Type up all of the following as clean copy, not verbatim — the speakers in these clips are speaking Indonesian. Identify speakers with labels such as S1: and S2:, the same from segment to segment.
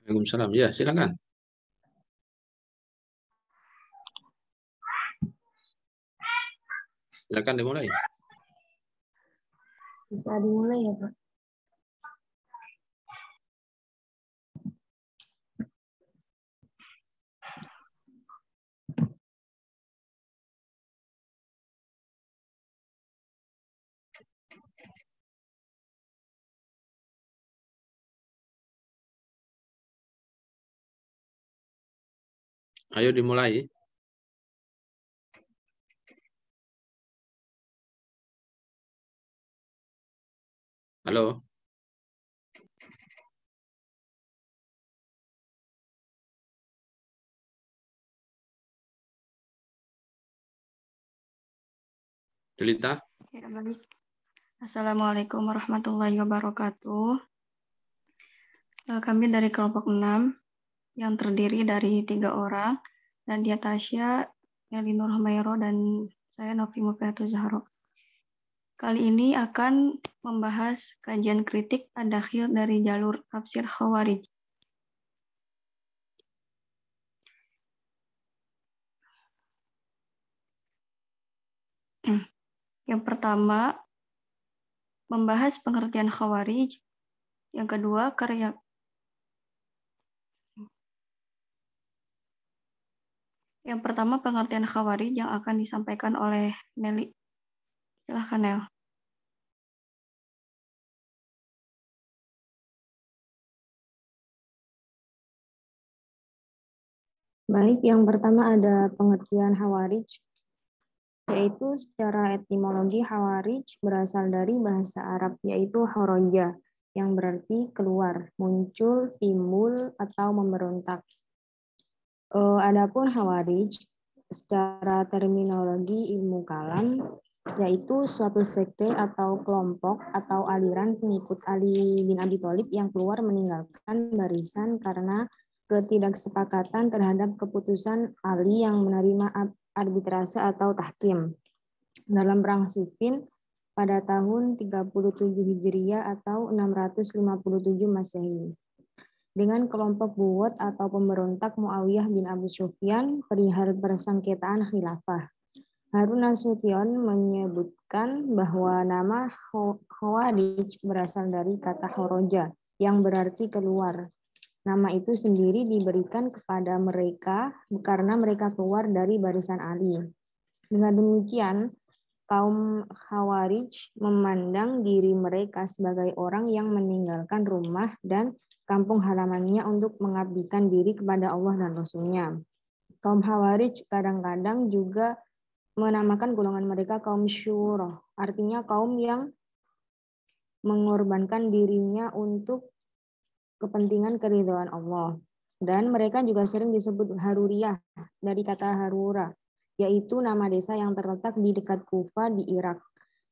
S1: Waalaikumsalam. Ya, silakan. Silakan dimulai.
S2: Bisa dimulai ya, Pak?
S1: Ayo dimulai. Halo. Jelita.
S2: Ya, baik. Assalamualaikum warahmatullahi wabarakatuh. Kami dari kelompok 6 yang terdiri dari 3 orang, Nadia Tasya, Elinur Humairo, dan saya Novi Mufiatul Zahro. Kali ini akan membahas kajian kritik ad-dakhil dari jalur tafsir Khawarij. Yang pertama, membahas pengertian Khawarij. Yang kedua, Yang pertama, pengertian Khawarij yang akan disampaikan oleh Nelly. Silahkan, Nel.
S3: Baik, yang pertama ada pengertian Khawarij, yaitu secara etimologi Khawarij berasal dari bahasa Arab, yaitu kharaja, yang berarti keluar, muncul, timbul, atau memberontak. Adapun Khawarij secara terminologi ilmu kalam, yaitu suatu sekte atau kelompok atau aliran pengikut Ali bin Abi Thalib yang keluar meninggalkan barisan karena ketidaksepakatan terhadap keputusan Ali yang menerima arbitrase atau tahkim dalam perang Siffin pada tahun 37 Hijriah atau 657 Masehi. Dengan kelompok buwot atau pemberontak Muawiyah bin Abu Sufyan perihal persengketaan khilafah. Harun Nasution menyebutkan bahwa nama Khawarij berasal dari kata khoroja yang berarti keluar. Nama itu sendiri diberikan kepada mereka karena mereka keluar dari barisan Ali. Dengan demikian, kaum Khawarij memandang diri mereka sebagai orang yang meninggalkan rumah dan kampung halamannya untuk mengabdikan diri kepada Allah dan Rasul-Nya. Kaum Khawarij kadang-kadang juga menamakan golongan mereka kaum syuroh, artinya kaum yang mengorbankan dirinya untuk kepentingan keridhaan Allah. Dan mereka juga sering disebut Haruriyah dari kata Harura, yaitu nama desa yang terletak di dekat Kufa di Irak.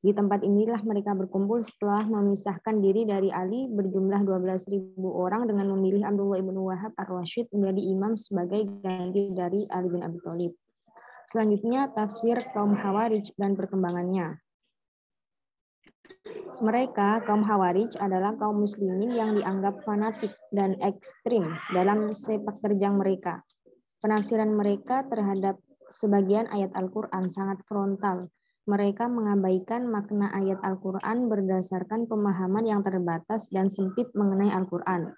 S3: Di tempat inilah mereka berkumpul setelah memisahkan diri dari Ali berjumlah 12.000 orang dengan memilih Abdullah ibn Wahab ar-Rasyid menjadi imam sebagai ganti dari Ali bin Abi Thalib. Selanjutnya, tafsir kaum Khawarij dan perkembangannya. Mereka, kaum Khawarij, adalah kaum muslimin yang dianggap fanatik dan ekstrim dalam sepak terjang mereka. Penafsiran mereka terhadap sebagian ayat Al-Quran sangat frontal. Mereka mengabaikan makna ayat Al-Quran berdasarkan pemahaman yang terbatas dan sempit mengenai Al-Quran.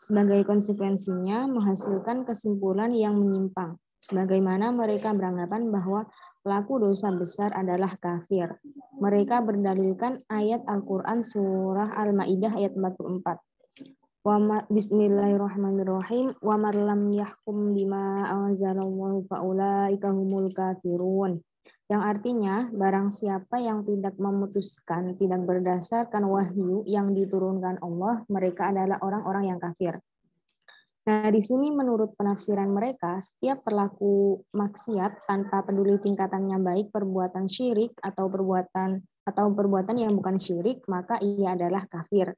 S3: Sebagai konsekuensinya, menghasilkan kesimpulan yang menyimpang. Sebagaimana mereka beranggapan bahwa pelaku dosa besar adalah kafir. Mereka berdalilkan ayat Al-Quran surah Al-Ma'idah ayat 44. Bismillahirrahmanirrahim. Wa man lam yahkum bima anzalallahu faulaika humul kafirun. Yang artinya, barang siapa yang tidak memutuskan, tidak berdasarkan wahyu yang diturunkan Allah, mereka adalah orang-orang yang kafir. Nah, di sini menurut penafsiran mereka, setiap pelaku maksiat tanpa peduli tingkatannya baik perbuatan syirik atau perbuatan yang bukan syirik, maka ia adalah kafir.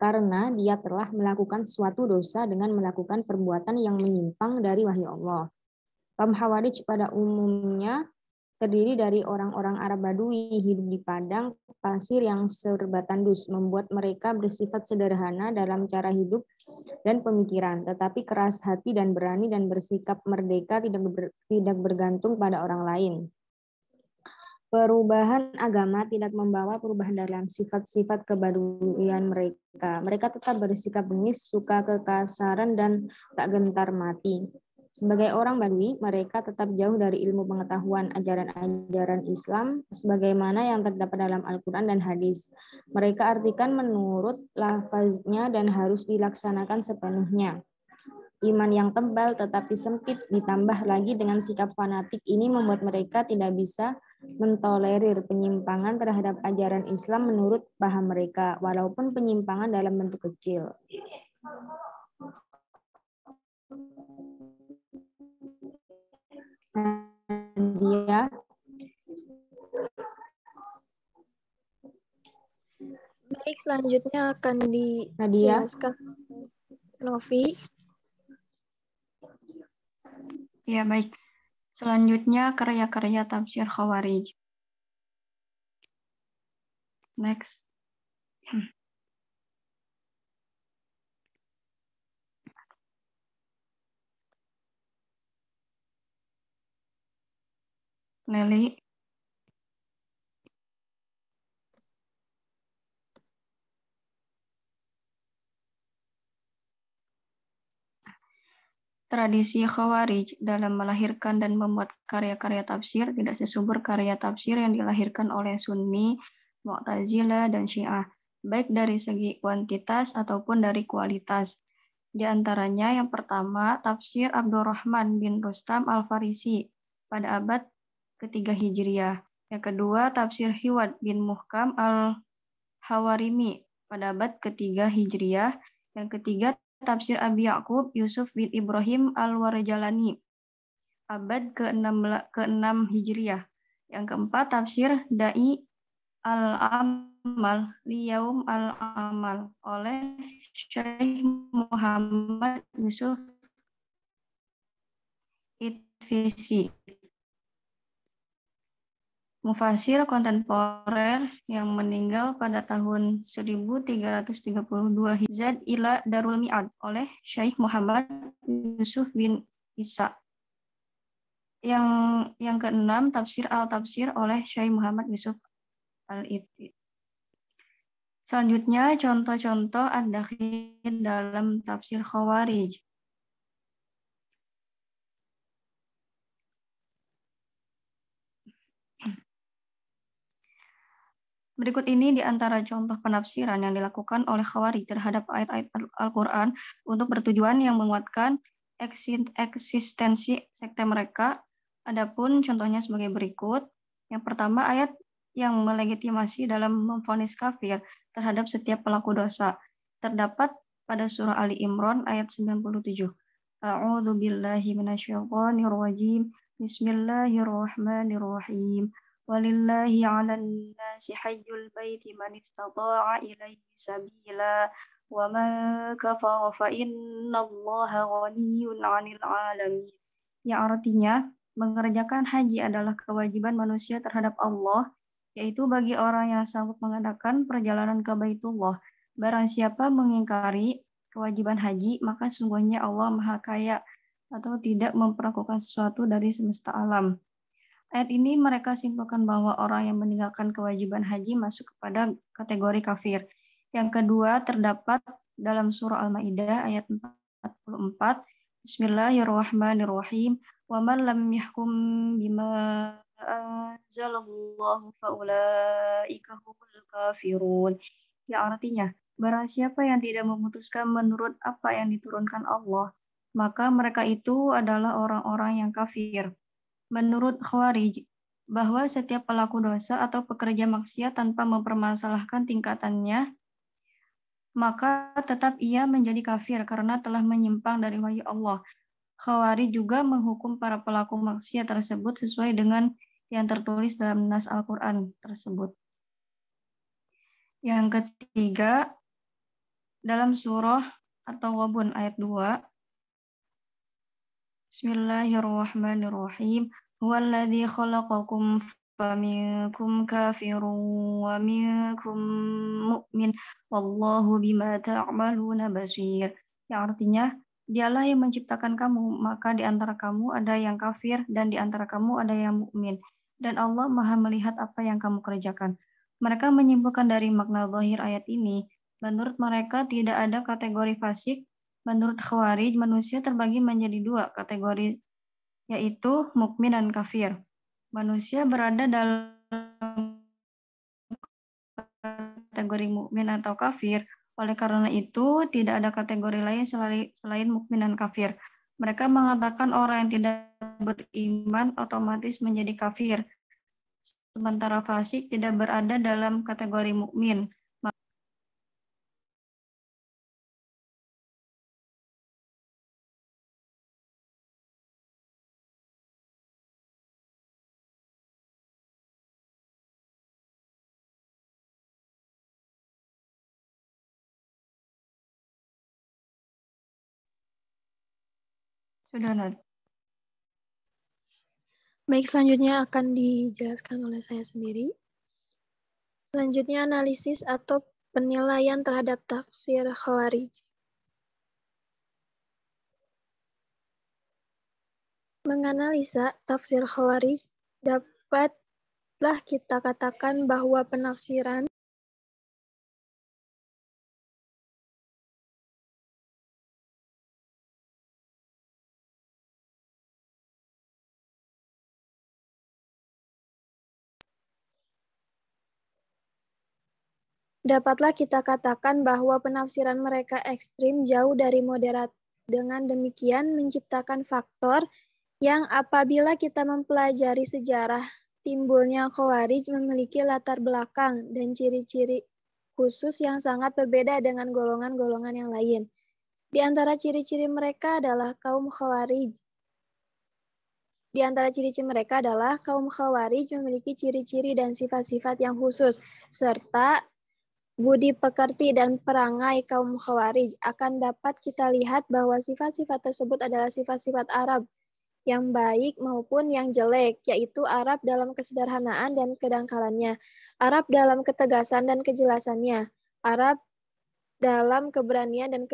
S3: Karena dia telah melakukan suatu dosa dengan melakukan perbuatan yang menyimpang dari wahyu Allah. Kaum Khawarij pada umumnya terdiri dari orang-orang Arab Badui hidup di padang pasir yang serba tandus, membuat mereka bersifat sederhana dalam cara hidup dan pemikiran, tetapi keras hati dan berani dan bersikap merdeka, tidak bergantung pada orang lain. Perubahan agama tidak membawa perubahan dalam sifat-sifat kebaduian mereka. Mereka tetap bersikap bengis, suka kekasaran, dan tak gentar mati. Sebagai orang Badui, mereka tetap jauh dari ilmu pengetahuan ajaran-ajaran Islam sebagaimana yang terdapat dalam Al-Quran dan hadis. Mereka artikan menurut lafaznya dan harus dilaksanakan sepenuhnya. Iman yang tebal tetapi sempit ditambah lagi dengan sikap fanatik ini membuat mereka tidak bisa mentolerir penyimpangan terhadap ajaran Islam menurut paham mereka, walaupun penyimpangan dalam bentuk kecil. Nadia.
S4: Baik, selanjutnya akan dijelaskan Novi.
S2: Ya, baik. Selanjutnya karya-karya tafsir Khawarij. Next. Nelly. Tradisi Khawarij dalam melahirkan dan membuat karya-karya tafsir tidak sesubur karya tafsir yang dilahirkan oleh Sunni, Mu'tazilah, dan Syiah, baik dari segi kuantitas ataupun dari kualitas. Di antaranya yang pertama, tafsir Abdurrahman bin Rustam Al-Farisi pada abad ketiga Hijriah. Yang kedua, tafsir Hiwat bin Muhkam Al-Hawarimi pada abad ketiga Hijriah. Yang ketiga, tafsir Abi Ya'qub Yusuf bin Ibrahim Al-Warjalani abad ke-6 Hijriah. Yang keempat, tafsir Da'i Al-Amal Liyaum Al-Amal oleh Syekh Muhammad Yusuf Itfisi. Mufasir kontemporer yang meninggal pada tahun 1332 Hijaz ila Darul Mi'ad oleh Syekh Muhammad Yusuf bin Isa. Yang keenam, tafsir Al-Tafsir oleh Syekh Muhammad Yusuf Al-Itfi. Selanjutnya, contoh-contoh ad-dakhil dalam tafsir Khawarij. Berikut ini di antara contoh penafsiran yang dilakukan oleh Khawarij terhadap ayat-ayat Al-Quran untuk bertujuan yang menguatkan eksistensi sekte mereka. Adapun contohnya sebagai berikut. Yang pertama, ayat yang melegitimasi dalam memvonis kafir terhadap setiap pelaku dosa. Terdapat pada surah Ali Imran ayat 97. A'udzu billahi minasyaitonir rajim. Bismillahirrahmanirrahim. Walillahi 'alan nasi hajjul baiti man istata'a ilaihi sabila wa man kafara fa innallaha ghaniyyun 'anil 'alamin. Yang artinya, mengerjakan haji adalah kewajiban manusia terhadap Allah, yaitu bagi orang yang sanggup mengadakan perjalanan ke Baitullah. Barang siapa mengingkari kewajiban haji, maka sungguhnya Allah Maha Kaya atau tidak memperlakukan sesuatu dari semesta alam. Ayat ini mereka simpulkan bahwa orang yang meninggalkan kewajiban haji masuk kepada kategori kafir. Yang kedua terdapat dalam surah Al-Maidah ayat 44. Bismillahirrahmanirrahim. Wa man lam yahkum bima anzalallahu faulaika humul kafirun. Yang artinya, barang siapa yang tidak memutuskan menurut apa yang diturunkan Allah, maka mereka itu adalah orang-orang yang kafir. Menurut Khawarij, bahwa setiap pelaku dosa atau pekerja maksiat tanpa mempermasalahkan tingkatannya, maka tetap ia menjadi kafir karena telah menyimpang dari wahyu Allah. Khawarij juga menghukum para pelaku maksiat tersebut sesuai dengan yang tertulis dalam nas Al-Quran tersebut. Yang ketiga, dalam surah At-Taghabun ayat 2, Bismillahirrahmanirrahim. huwallazi khalaqakum faminkum kafirun wa minkum mu'min wallahu bima ta'maluna basir. Yang artinya, dialah yang menciptakan kamu, maka di antara kamu ada yang kafir dan di antara kamu ada yang mukmin. Dan Allah Maha melihat apa yang kamu kerjakan. Mereka menyimpulkan dari makna zahir ayat ini, menurut mereka tidak ada kategori fasik. Menurut Khawarij, manusia terbagi menjadi dua kategori, yaitu mukmin dan kafir. Manusia berada dalam kategori mukmin atau kafir. Oleh karena itu, tidak ada kategori lain selain mukmin dan kafir. Mereka mengatakan orang yang tidak beriman otomatis menjadi kafir, sementara fasik tidak berada dalam kategori mukmin. Sudah, Nad.
S4: Baik, selanjutnya akan dijelaskan oleh saya sendiri. Selanjutnya analisis atau penilaian terhadap tafsir Khawarij. Menganalisa tafsir Khawarij dapatlah kita katakan bahwa penafsiran mereka ekstrim jauh dari moderat. Dengan demikian menciptakan faktor yang apabila kita mempelajari sejarah timbulnya Khawarij memiliki latar belakang dan ciri-ciri khusus yang sangat berbeda dengan golongan-golongan yang lain. Di antara ciri-ciri mereka adalah kaum Khawarij memiliki ciri-ciri dan sifat-sifat yang khusus, serta budi pekerti dan perangai kaum Khawarij akan dapat kita lihat bahwa sifat-sifat tersebut adalah sifat-sifat Arab yang baik maupun yang jelek, yaitu Arab dalam kesederhanaan dan kedangkalannya, Arab dalam ketegasan dan kejelasannya, Arab dalam keberanian dan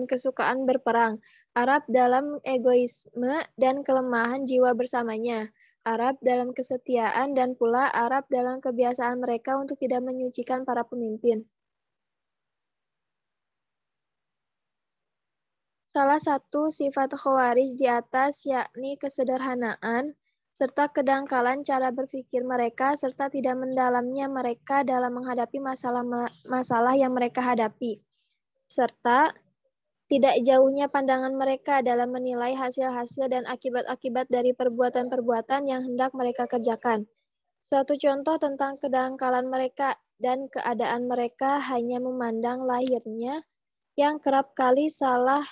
S4: kesukaan berperang, Arab dalam egoisme dan kelemahan jiwa bersamanya, Arab dalam kesetiaan, dan pula Arab dalam kebiasaan mereka untuk tidak menyucikan para pemimpin. Salah satu sifat Khawarij di atas yakni kesederhanaan, serta kedangkalan cara berpikir mereka, serta tidak mendalamnya mereka dalam menghadapi masalah yang mereka hadapi, serta tidak jauhnya pandangan mereka dalam menilai hasil-hasil dan akibat-akibat dari perbuatan-perbuatan yang hendak mereka kerjakan. Suatu contoh tentang kedangkalan mereka dan keadaan mereka hanya memandang lahirnya yang kerap kali salah.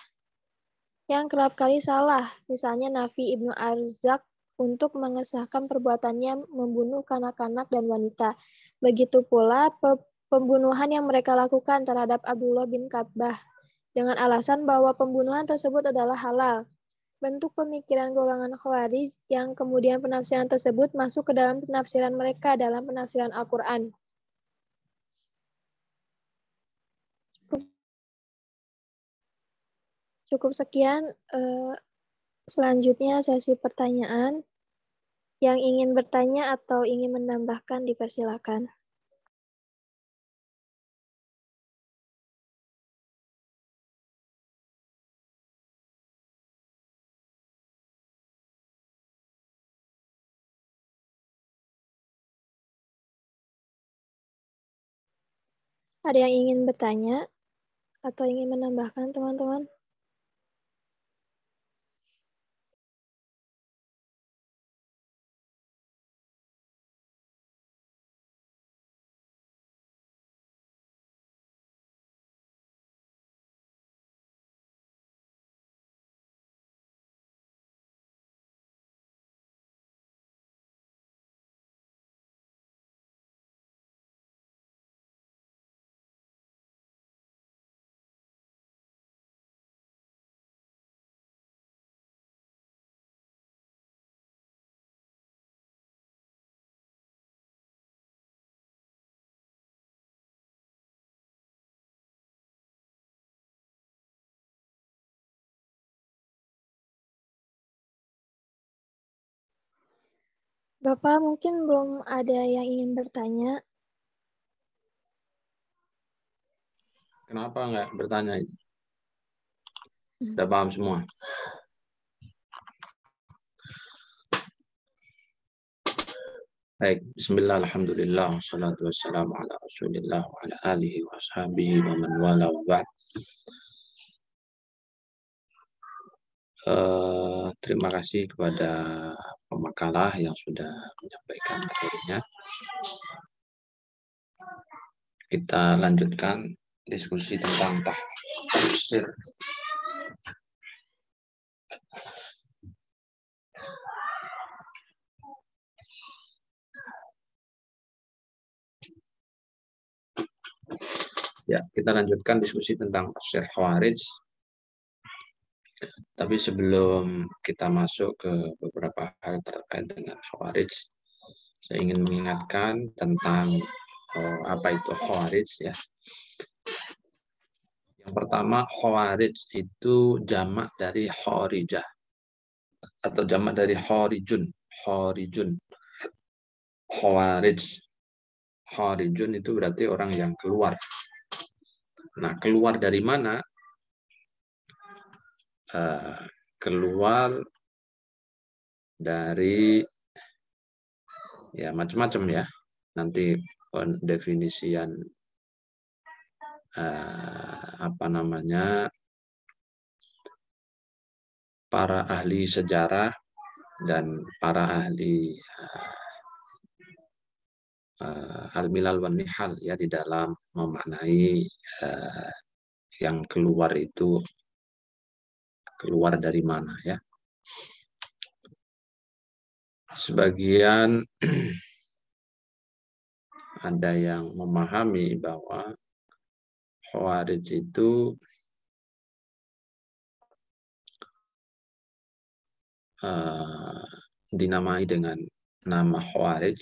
S4: Misalnya Nafi Ibnu Arzak untuk mengesahkan perbuatannya membunuh kanak-kanak dan wanita. Begitu pula pembunuhan yang mereka lakukan terhadap Abdullah bin Kabbah dengan alasan bahwa pembunuhan tersebut adalah halal. Bentuk pemikiran golongan Khawarij yang kemudian penafsiran tersebut masuk ke dalam penafsiran mereka dalam penafsiran Al-Quran. Cukup sekian. Selanjutnya sesi pertanyaan. Yang ingin bertanya atau ingin menambahkan dipersilakan. Ada yang ingin bertanya atau ingin menambahkan, teman-teman? Bapak mungkin belum ada yang ingin bertanya.
S1: Kenapa nggak bertanya itu? Sudah paham semua? Baik, bismillah, alhamdulillah, wassalatu wassalamu ala rasulillah wa ala alihi wa ashabihi wa man wala wa ba'd. Terima kasih kepada pemakalah yang sudah menyampaikan materinya. Kita lanjutkan diskusi tentang tafsir. Ya, kita lanjutkan diskusi tentang tafsir Khawarij. Tapi sebelum kita masuk ke beberapa hal terkait dengan Khawarij, saya ingin mengingatkan tentang apa itu Khawarij ya. Yang pertama, Khawarij itu jamak dari Kharijah atau jamak dari Kharijun. Kharijun. Khawarij. Kharijun itu berarti orang yang keluar. Nah, keluar dari mana? Keluar dari ya macam-macam ya. Nanti definisian apa namanya para ahli sejarah dan para ahli al-milal wan nihal ya di dalam memaknai yang keluar itu keluar dari mana ya. Sebagian ada yang memahami bahwa Khawarij itu dinamai dengan nama Khawarij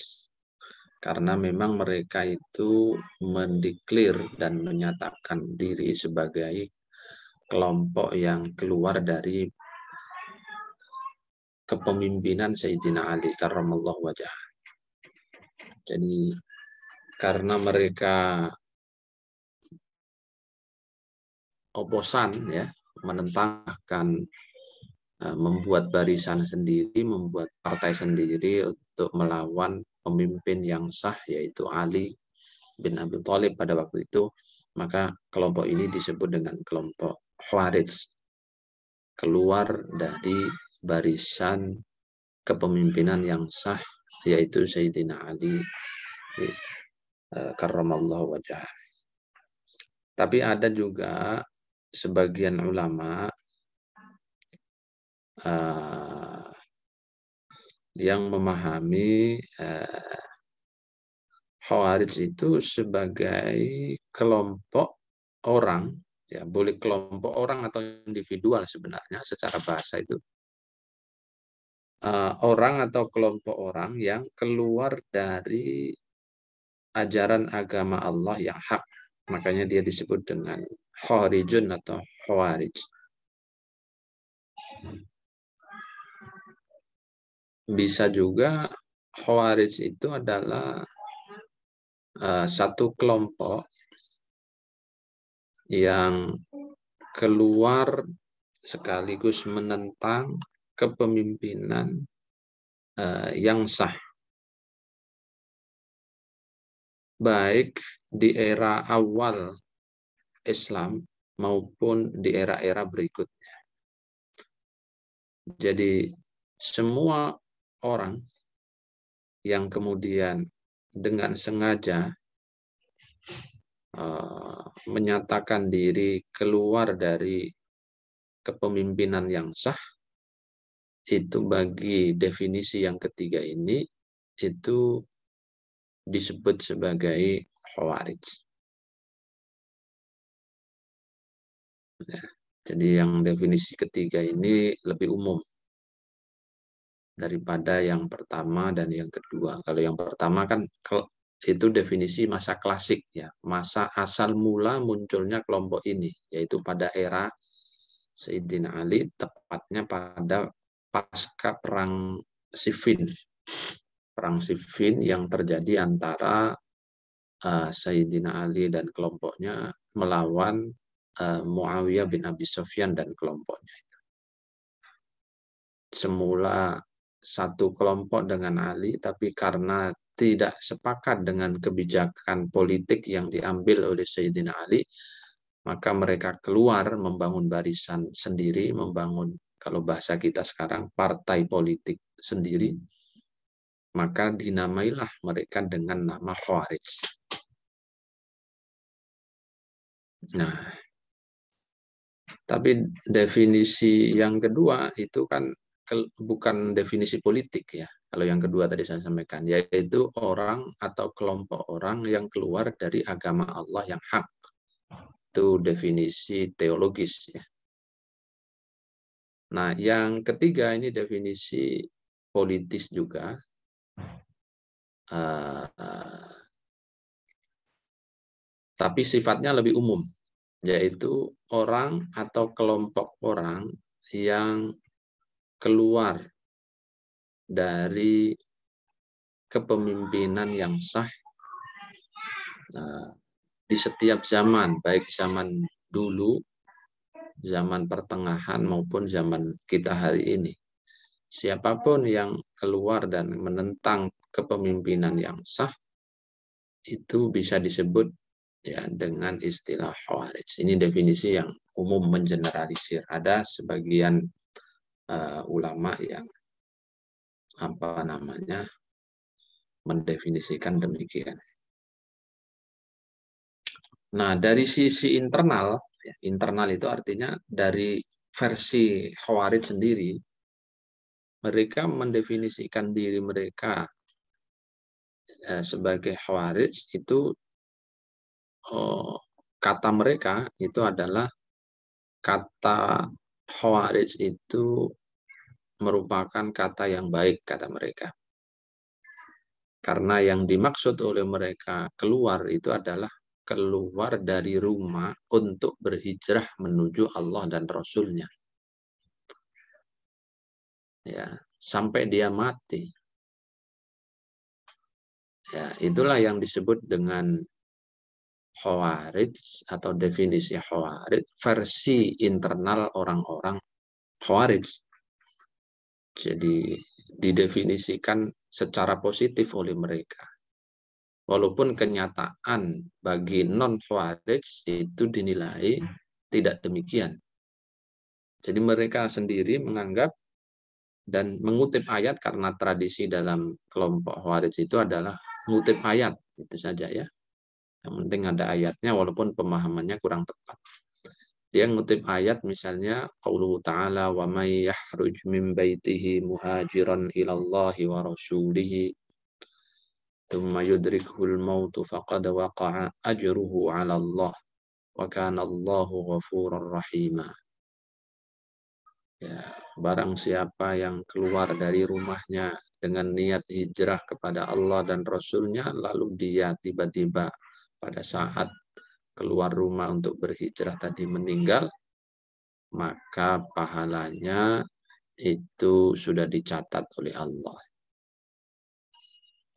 S1: karena memang mereka itu mendeklir dan menyatakan diri sebagai kelompok yang keluar dari kepemimpinan Sayyidina Ali karramallahu wajhah. Jadi karena mereka oposan ya, menentangkan membuat barisan sendiri, membuat partai sendiri untuk melawan pemimpin yang sah yaitu Ali bin Abi Thalib pada waktu itu, maka kelompok ini disebut dengan kelompok Khawarij, keluar dari barisan kepemimpinan yang sah yaitu Sayyidina Ali karramallahu wajhah. Tapi ada juga sebagian ulama yang memahami Khawarij itu sebagai kelompok orang, ya boleh kelompok orang atau individual sebenarnya secara bahasa itu. Orang atau kelompok orang yang keluar dari ajaran agama Allah yang hak. Makanya dia disebut dengan Kharijun atau Khawarij. Bisa juga Khawarij itu adalah satu kelompok yang keluar sekaligus menentang kepemimpinan yang sah, baik di era awal Islam maupun di era-era berikutnya. Jadi semua orang yang kemudian dengan sengaja menyatakan diri keluar dari kepemimpinan yang sah, itu bagi definisi yang ketiga ini itu disebut sebagai Khawarij. Ya, jadi yang definisi ketiga ini lebih umum daripada yang pertama dan yang kedua. Kalau yang pertama kan itu definisi masa klasik ya, masa asal mula munculnya kelompok ini, yaitu pada era Sayyidina Ali, tepatnya pada pasca perang Siffin perang Siffin yang terjadi antara Sayyidina Ali dan kelompoknya melawan Muawiyah bin Abi Sufyan dan kelompoknya. Semula satu kelompok dengan Ali, tapi karena tidak sepakat dengan kebijakan politik yang diambil oleh Sayyidina Ali, maka mereka keluar membangun barisan sendiri, membangun, kalau bahasa kita sekarang, partai politik sendiri, maka dinamailah mereka dengan nama Khawarij. Nah, tapi definisi yang kedua itu kan bukan definisi politik ya. Kalau yang kedua tadi saya sampaikan, yaitu orang atau kelompok orang yang keluar dari agama Allah yang hak. Itu definisi teologis ya. Nah, yang ketiga ini definisi politis juga. Tapi sifatnya lebih umum, yaitu orang atau kelompok orang yang keluar dari kepemimpinan yang sah di setiap zaman, baik zaman dulu, zaman pertengahan maupun zaman kita hari ini. Siapapun yang keluar dan menentang kepemimpinan yang sah itu bisa disebut ya dengan istilah Khawarij. Ini definisi yang umum mengeneralisir. Ada sebagian ulama yang mendefinisikan demikian. Nah, dari sisi internal, ya, internal itu artinya dari versi Khawarij sendiri, mereka mendefinisikan diri mereka sebagai Khawarij itu kata mereka itu adalah kata Khawarij itu merupakan kata yang baik, kata mereka. Karena yang dimaksud oleh mereka keluar itu adalah keluar dari rumah untuk berhijrah menuju Allah dan Rasul-Nya. Ya, sampai dia mati. Ya, itulah yang disebut dengan Khawarij atau definisi Khawarij versi internal orang-orang Khawarij. Jadi didefinisikan secara positif oleh mereka. Walaupun kenyataan bagi non-Khawarij itu dinilai tidak demikian. Jadi mereka sendiri menganggap dan mengutip ayat karena tradisi dalam kelompok Khawarij itu adalah mengutip ayat, itu saja ya. Yang penting ada ayatnya walaupun pemahamannya kurang tepat. Dia ngutip ayat misalnya qauluhu ta'ala wa may yahruj min baitihi muhajiran ila Allahi wa rasulihi thumma yudrikuhul mautu faqad waqa'a ajruhu 'ala Allah wa kana Allahu ghafurur rahima. Ya, barang siapa yang keluar dari rumahnya dengan niat hijrah kepada Allah dan Rasul-Nya, lalu dia tiba-tiba pada saat keluar rumah untuk berhijrah tadi meninggal, maka pahalanya itu sudah dicatat oleh Allah.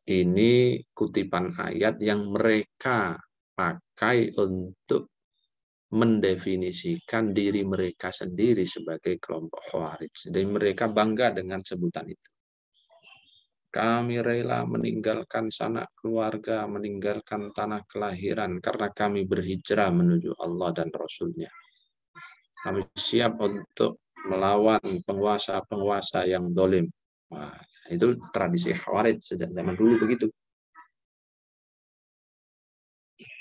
S1: Ini kutipan ayat yang mereka pakai untuk mendefinisikan diri mereka sendiri sebagai kelompok Khawarij. Dan mereka bangga dengan sebutan itu. Kami rela meninggalkan sanak keluarga, meninggalkan tanah kelahiran, karena kami berhijrah menuju Allah dan Rasul-Nya. Kami siap untuk melawan penguasa-penguasa yang dolim. Nah, itu tradisi Khawarij sejak zaman dulu begitu.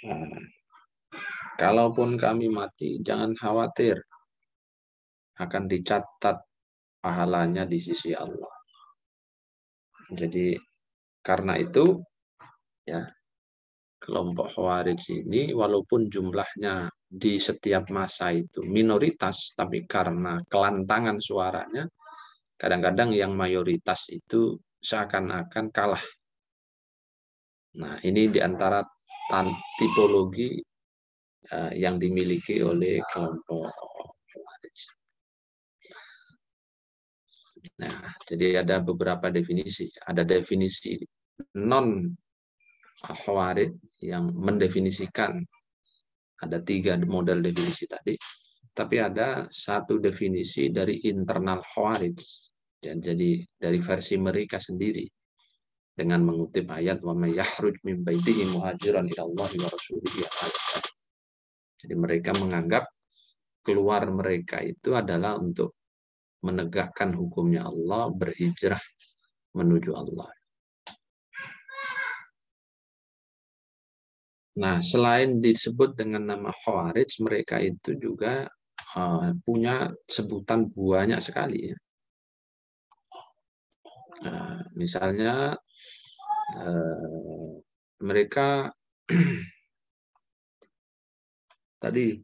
S1: Nah, kalaupun kami mati, jangan khawatir. Akan dicatat pahalanya di sisi Allah. Jadi karena itu, ya, kelompok Khawarij ini walaupun jumlahnya di setiap masa itu minoritas, tapi karena kelantangan suaranya, kadang-kadang yang mayoritas itu seakan-akan kalah. Nah, ini diantara tipologi yang dimiliki oleh kelompok Khawarij. Nah, jadi ada beberapa definisi. Ada definisi non Khawarij yang mendefinisikan, ada 3 model definisi tadi, tapi ada satu definisi dari internal Khawarij, dan jadi dari versi mereka sendiri dengan mengutip ayat wa may yakhruj min baitihi muhajiran ila Allah wa rasulihi. Jadi mereka menganggap keluar mereka itu adalah untuk menegakkan hukumnya Allah, berhijrah menuju Allah. Nah, selain disebut dengan nama Khawarij, mereka itu juga punya sebutan banyak sekali. Misalnya mereka tadi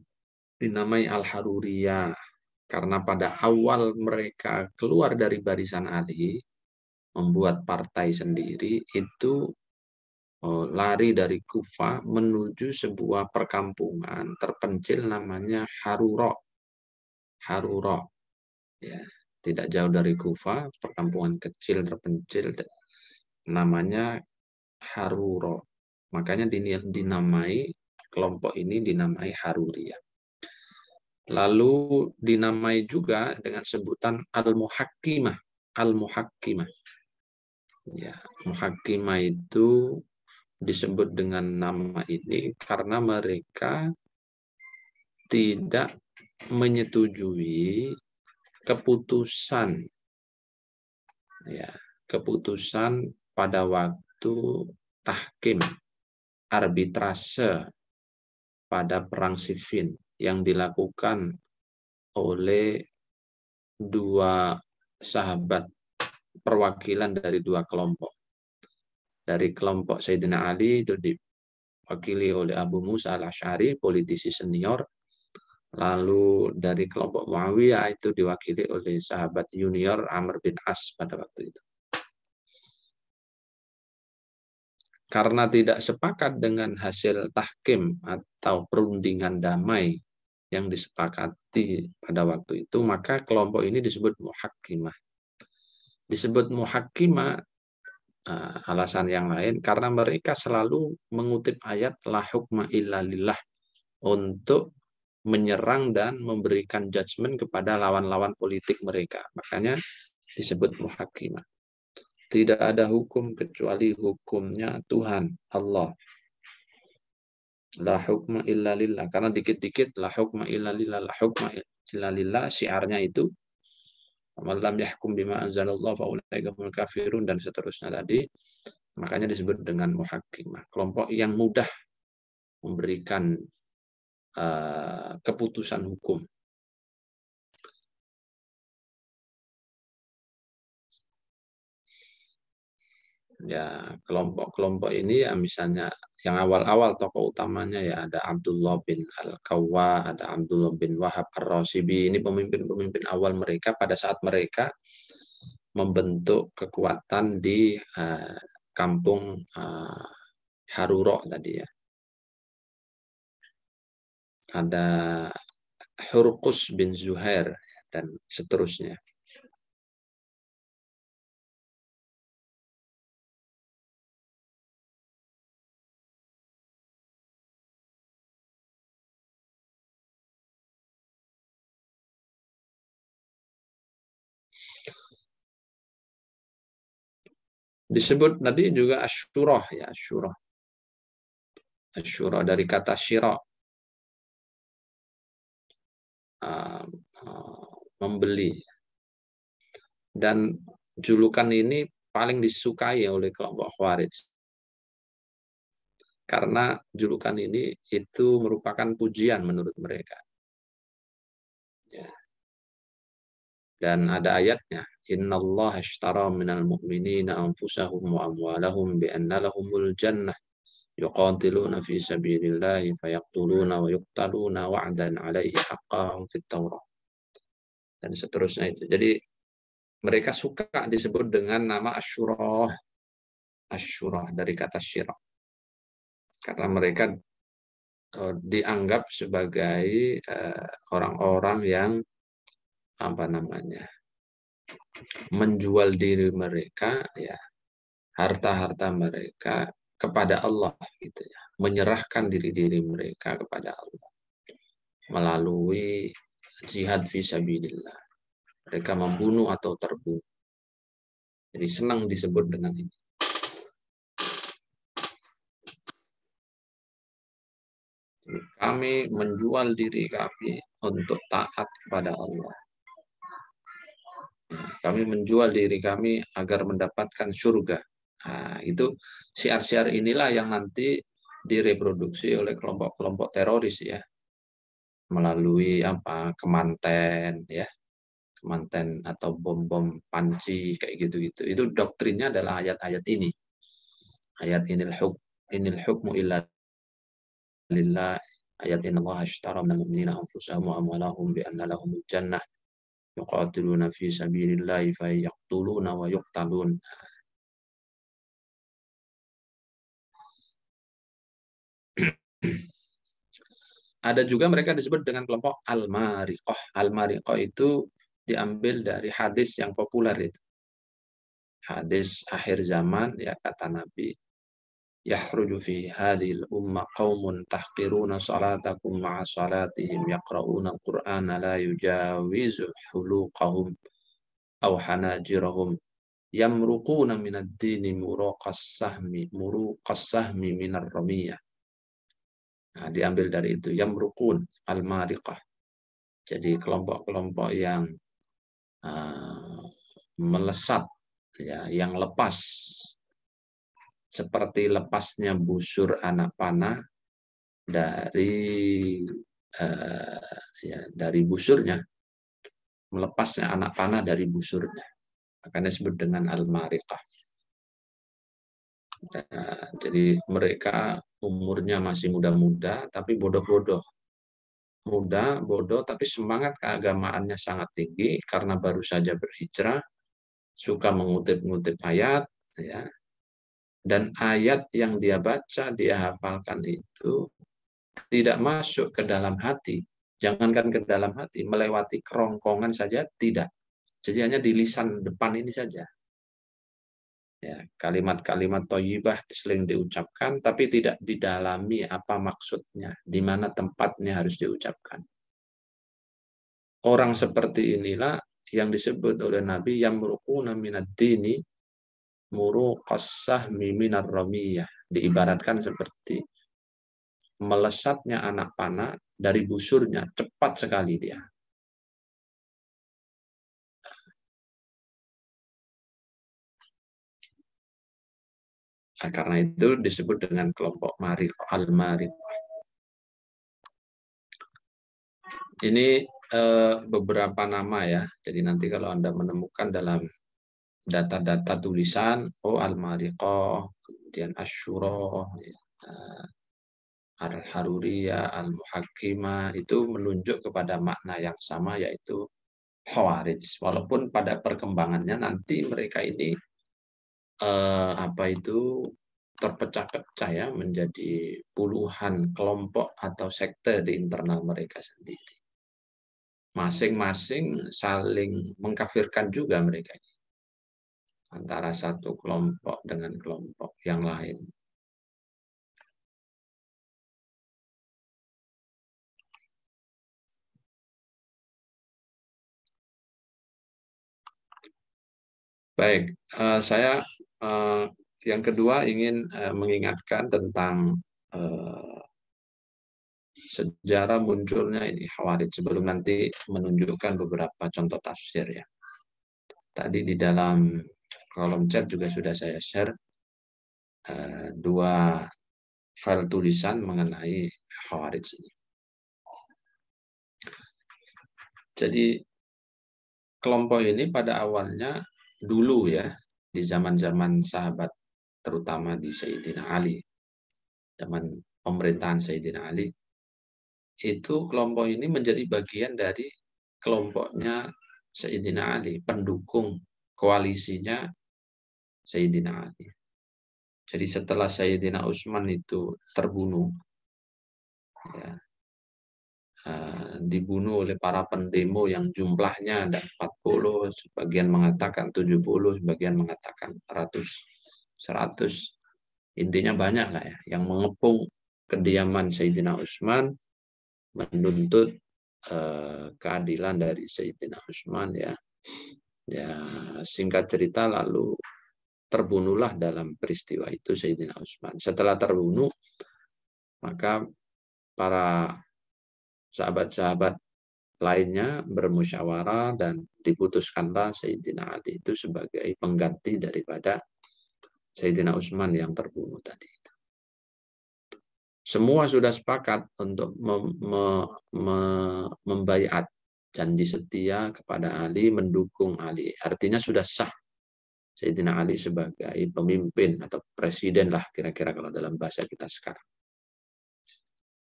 S1: dinamai Al-Haruriyah karena pada awal mereka keluar dari barisan Ali, membuat partai sendiri, itu lari dari Kufah menuju sebuah perkampungan terpencil namanya Haruro. Haruro, ya, tidak jauh dari Kufah, perkampungan kecil terpencil namanya Haruro. Makanya dinamai kelompok ini dinamai Haruriyah. Lalu dinamai juga dengan sebutan Al-Muhakkimah. Al-Muhakkimah. Ya, Muhakkimah itu disebut dengan nama ini karena mereka tidak menyetujui keputusan, ya, keputusan pada waktu tahkim, arbitrase pada perang Siffin yang dilakukan oleh 2 sahabat perwakilan dari 2 kelompok. Dari kelompok Sayyidina Ali itu diwakili oleh Abu Musa al-Asy'ari, politisi senior. Lalu dari kelompok Muawiyah itu diwakili oleh sahabat junior Amr bin As pada waktu itu. Karena tidak sepakat dengan hasil tahkim atau perundingan damai yang disepakati pada waktu itu, maka kelompok ini disebut Muhakkimah. Disebut Muhakkimah alasan yang lain karena mereka selalu mengutip ayat la hukma illa lillah untuk menyerang dan memberikan judgement kepada lawan-lawan politik mereka. Makanya disebut Muhakkimah. Tidak ada hukum kecuali hukumnya Tuhan, Allah. La hukma illa lillah. Karena dikit-dikit la hukma illa lillah, la hukma illa lillah, syiarnya itu man lam yahkum bima anzalallah fa ulaika humul kafirun dan seterusnya tadi. Makanya disebut dengan Muhakkimah, kelompok yang mudah memberikan keputusan hukum. Ya, kelompok-kelompok ini ya misalnya yang awal-awal tokoh utamanya ya ada Abdullah bin Al-Kawwa, ada Abdullah bin Wahab Ar-Rasibi. Ini pemimpin-pemimpin awal mereka pada saat mereka membentuk kekuatan di kampung Haruro tadi ya. Ada Hurqus bin Zuhair dan seterusnya. Disebut tadi juga asyurah ya, asyurah. Asyurah dari kata syira, membeli. Dan julukan ini paling disukai oleh kelompok Khawarij. Karena julukan ini itu merupakan pujian menurut mereka. Ya. Dan ada ayatnya, innallaha ashtara minal mu'minina anfusahum wa amwalahum bi anna lahumul jannah yuqatiluna fi sabilillahi fayaqtuluna wa yuqtaluna wa'dan 'alaihi haqqan fit Taurah. Dan seterusnya itu. Jadi mereka suka disebut dengan nama Asyurah. Asyurah dari kata syirah. Karena mereka dianggap sebagai orang-orang yang apa namanya, menjual diri mereka, ya, harta-harta mereka kepada Allah, gitu ya, menyerahkan diri mereka kepada Allah melalui jihad fisabilillah. Mereka membunuh atau terbunuh. Jadi senang disebut dengan ini. Kami menjual diri kami untuk taat kepada Allah. Kami menjual diri kami agar mendapatkan surga. Nah, itu syiar-syiar inilah yang nanti direproduksi oleh kelompok-kelompok teroris, ya, melalui apa, kemanten, ya, kemanten atau bom-bom panci kayak gitu-gitu. Itu doktrinnya adalah ayat-ayat ini. Ayat inil hukmu illa lillah, ayat innallaha ashtara minal mu'minina anfusahum wa amwalahum bi anna lahumul jannah yuqatiluna fi sabilillahi fayaqtuluna wa yuqtalun. Ada juga mereka disebut dengan kelompok al-mariqah. Al-mariqah itu diambil dari hadis yang populer itu. Hadis akhir zaman, ya, kata Nabi, yahruju fi hadhil umma qaumun tahqiruna salatakum ma'a salatihim yaqra'una al-Qur'ana la yujawizu huluqahum aw hanajirahum yamruquna minad dini muruqas sahmi minar ramiyah. Nah, diambil dari itu, yamruqun al-mariqah. Jadi kelompok-kelompok yang melesat, ya, yang lepas, seperti lepasnya busur anak panah dari dari busurnya, melepasnya anak panah dari busurnya, makanya disebut dengan al-mariqah. Jadi mereka umurnya masih muda-muda tapi bodoh-bodoh, muda bodoh tapi semangat keagamaannya sangat tinggi karena baru saja berhijrah, suka mengutip-ngutip ayat, ya, dan ayat yang dia baca, dia hafalkan itu tidak masuk ke dalam hati. Jangankan ke dalam hati, melewati kerongkongan saja tidak. Jadi hanya di lisan depan ini saja. Ya, kalimat-kalimat thayyibah sering diucapkan, tapi tidak didalami apa maksudnya, di mana tempatnya harus diucapkan. Orang seperti inilah yang disebut oleh Nabi yamruquna minad dini muruqas sahmi minar ramiyah. Diibaratkan seperti melesatnya anak panah dari busurnya, cepat sekali dia. Nah, karena itu disebut dengan kelompok al-mariqah. Ini beberapa nama, ya. Jadi nanti kalau Anda menemukan dalam data-data tulisan, al-mariqah, kemudian asyura, al-haruriyah, al-muhakkimah, itu menunjuk kepada makna yang sama, yaitu khawarij. Walaupun pada perkembangannya nanti mereka ini terpecah-pecah, ya, menjadi puluhan kelompok atau sekte di internal mereka sendiri. Masing-masing saling mengkafirkan juga mereka ini, antara satu kelompok dengan kelompok yang lain. Baik, saya yang kedua ingin mengingatkan tentang sejarah munculnya ini Khawarij, sebelum nanti menunjukkan beberapa contoh tafsir, ya. Tadi di dalam kolom chat juga sudah saya share dua file tulisan mengenai Khawarij ini. Jadi kelompok ini pada awalnya dulu, ya, di zaman-zaman sahabat, terutama di Sayyidina Ali, zaman pemerintahan Sayyidina Ali, itu kelompok ini menjadi bagian dari kelompoknya Sayyidina Ali, pendukung koalisinya Sayyidina Ali. Jadi setelah Sayyidina Utsman itu terbunuh, ya, dibunuh oleh para pendemo yang jumlahnya ada 40, sebagian mengatakan 70, sebagian mengatakan 100. Intinya banyak lah ya yang mengepung kediaman Sayyidina Utsman menuntut keadilan dari Sayyidina Utsman ya. Ya, singkat cerita lalu terbunuhlah dalam peristiwa itu Sayyidina Utsman. Setelah terbunuh, maka para sahabat-sahabat lainnya bermusyawarah dan diputuskanlah Sayyidina Ali itu sebagai pengganti daripada Sayyidina Utsman yang terbunuh tadi. Semua sudah sepakat untuk membaiat janji setia kepada Ali, mendukung Ali. Artinya sudah sah Sayyidina Ali sebagai pemimpin atau presiden lah kira-kira kalau dalam bahasa kita sekarang.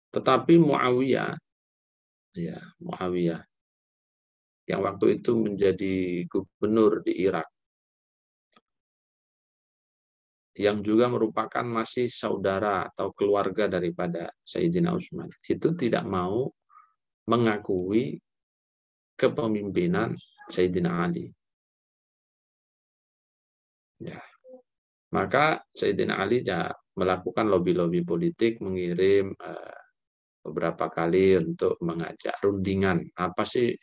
S1: Tetapi Muawiyah yang waktu itu menjadi gubernur di Irak, yang juga merupakan masih saudara atau keluarga daripada Sayyidina Utsman, itu tidak mau mengakui kepemimpinan Sayyidina Ali. Ya. Maka Sayyidina Ali ya melakukan lobby-lobby politik, mengirim beberapa kali untuk mengajak rundingan. Apa sih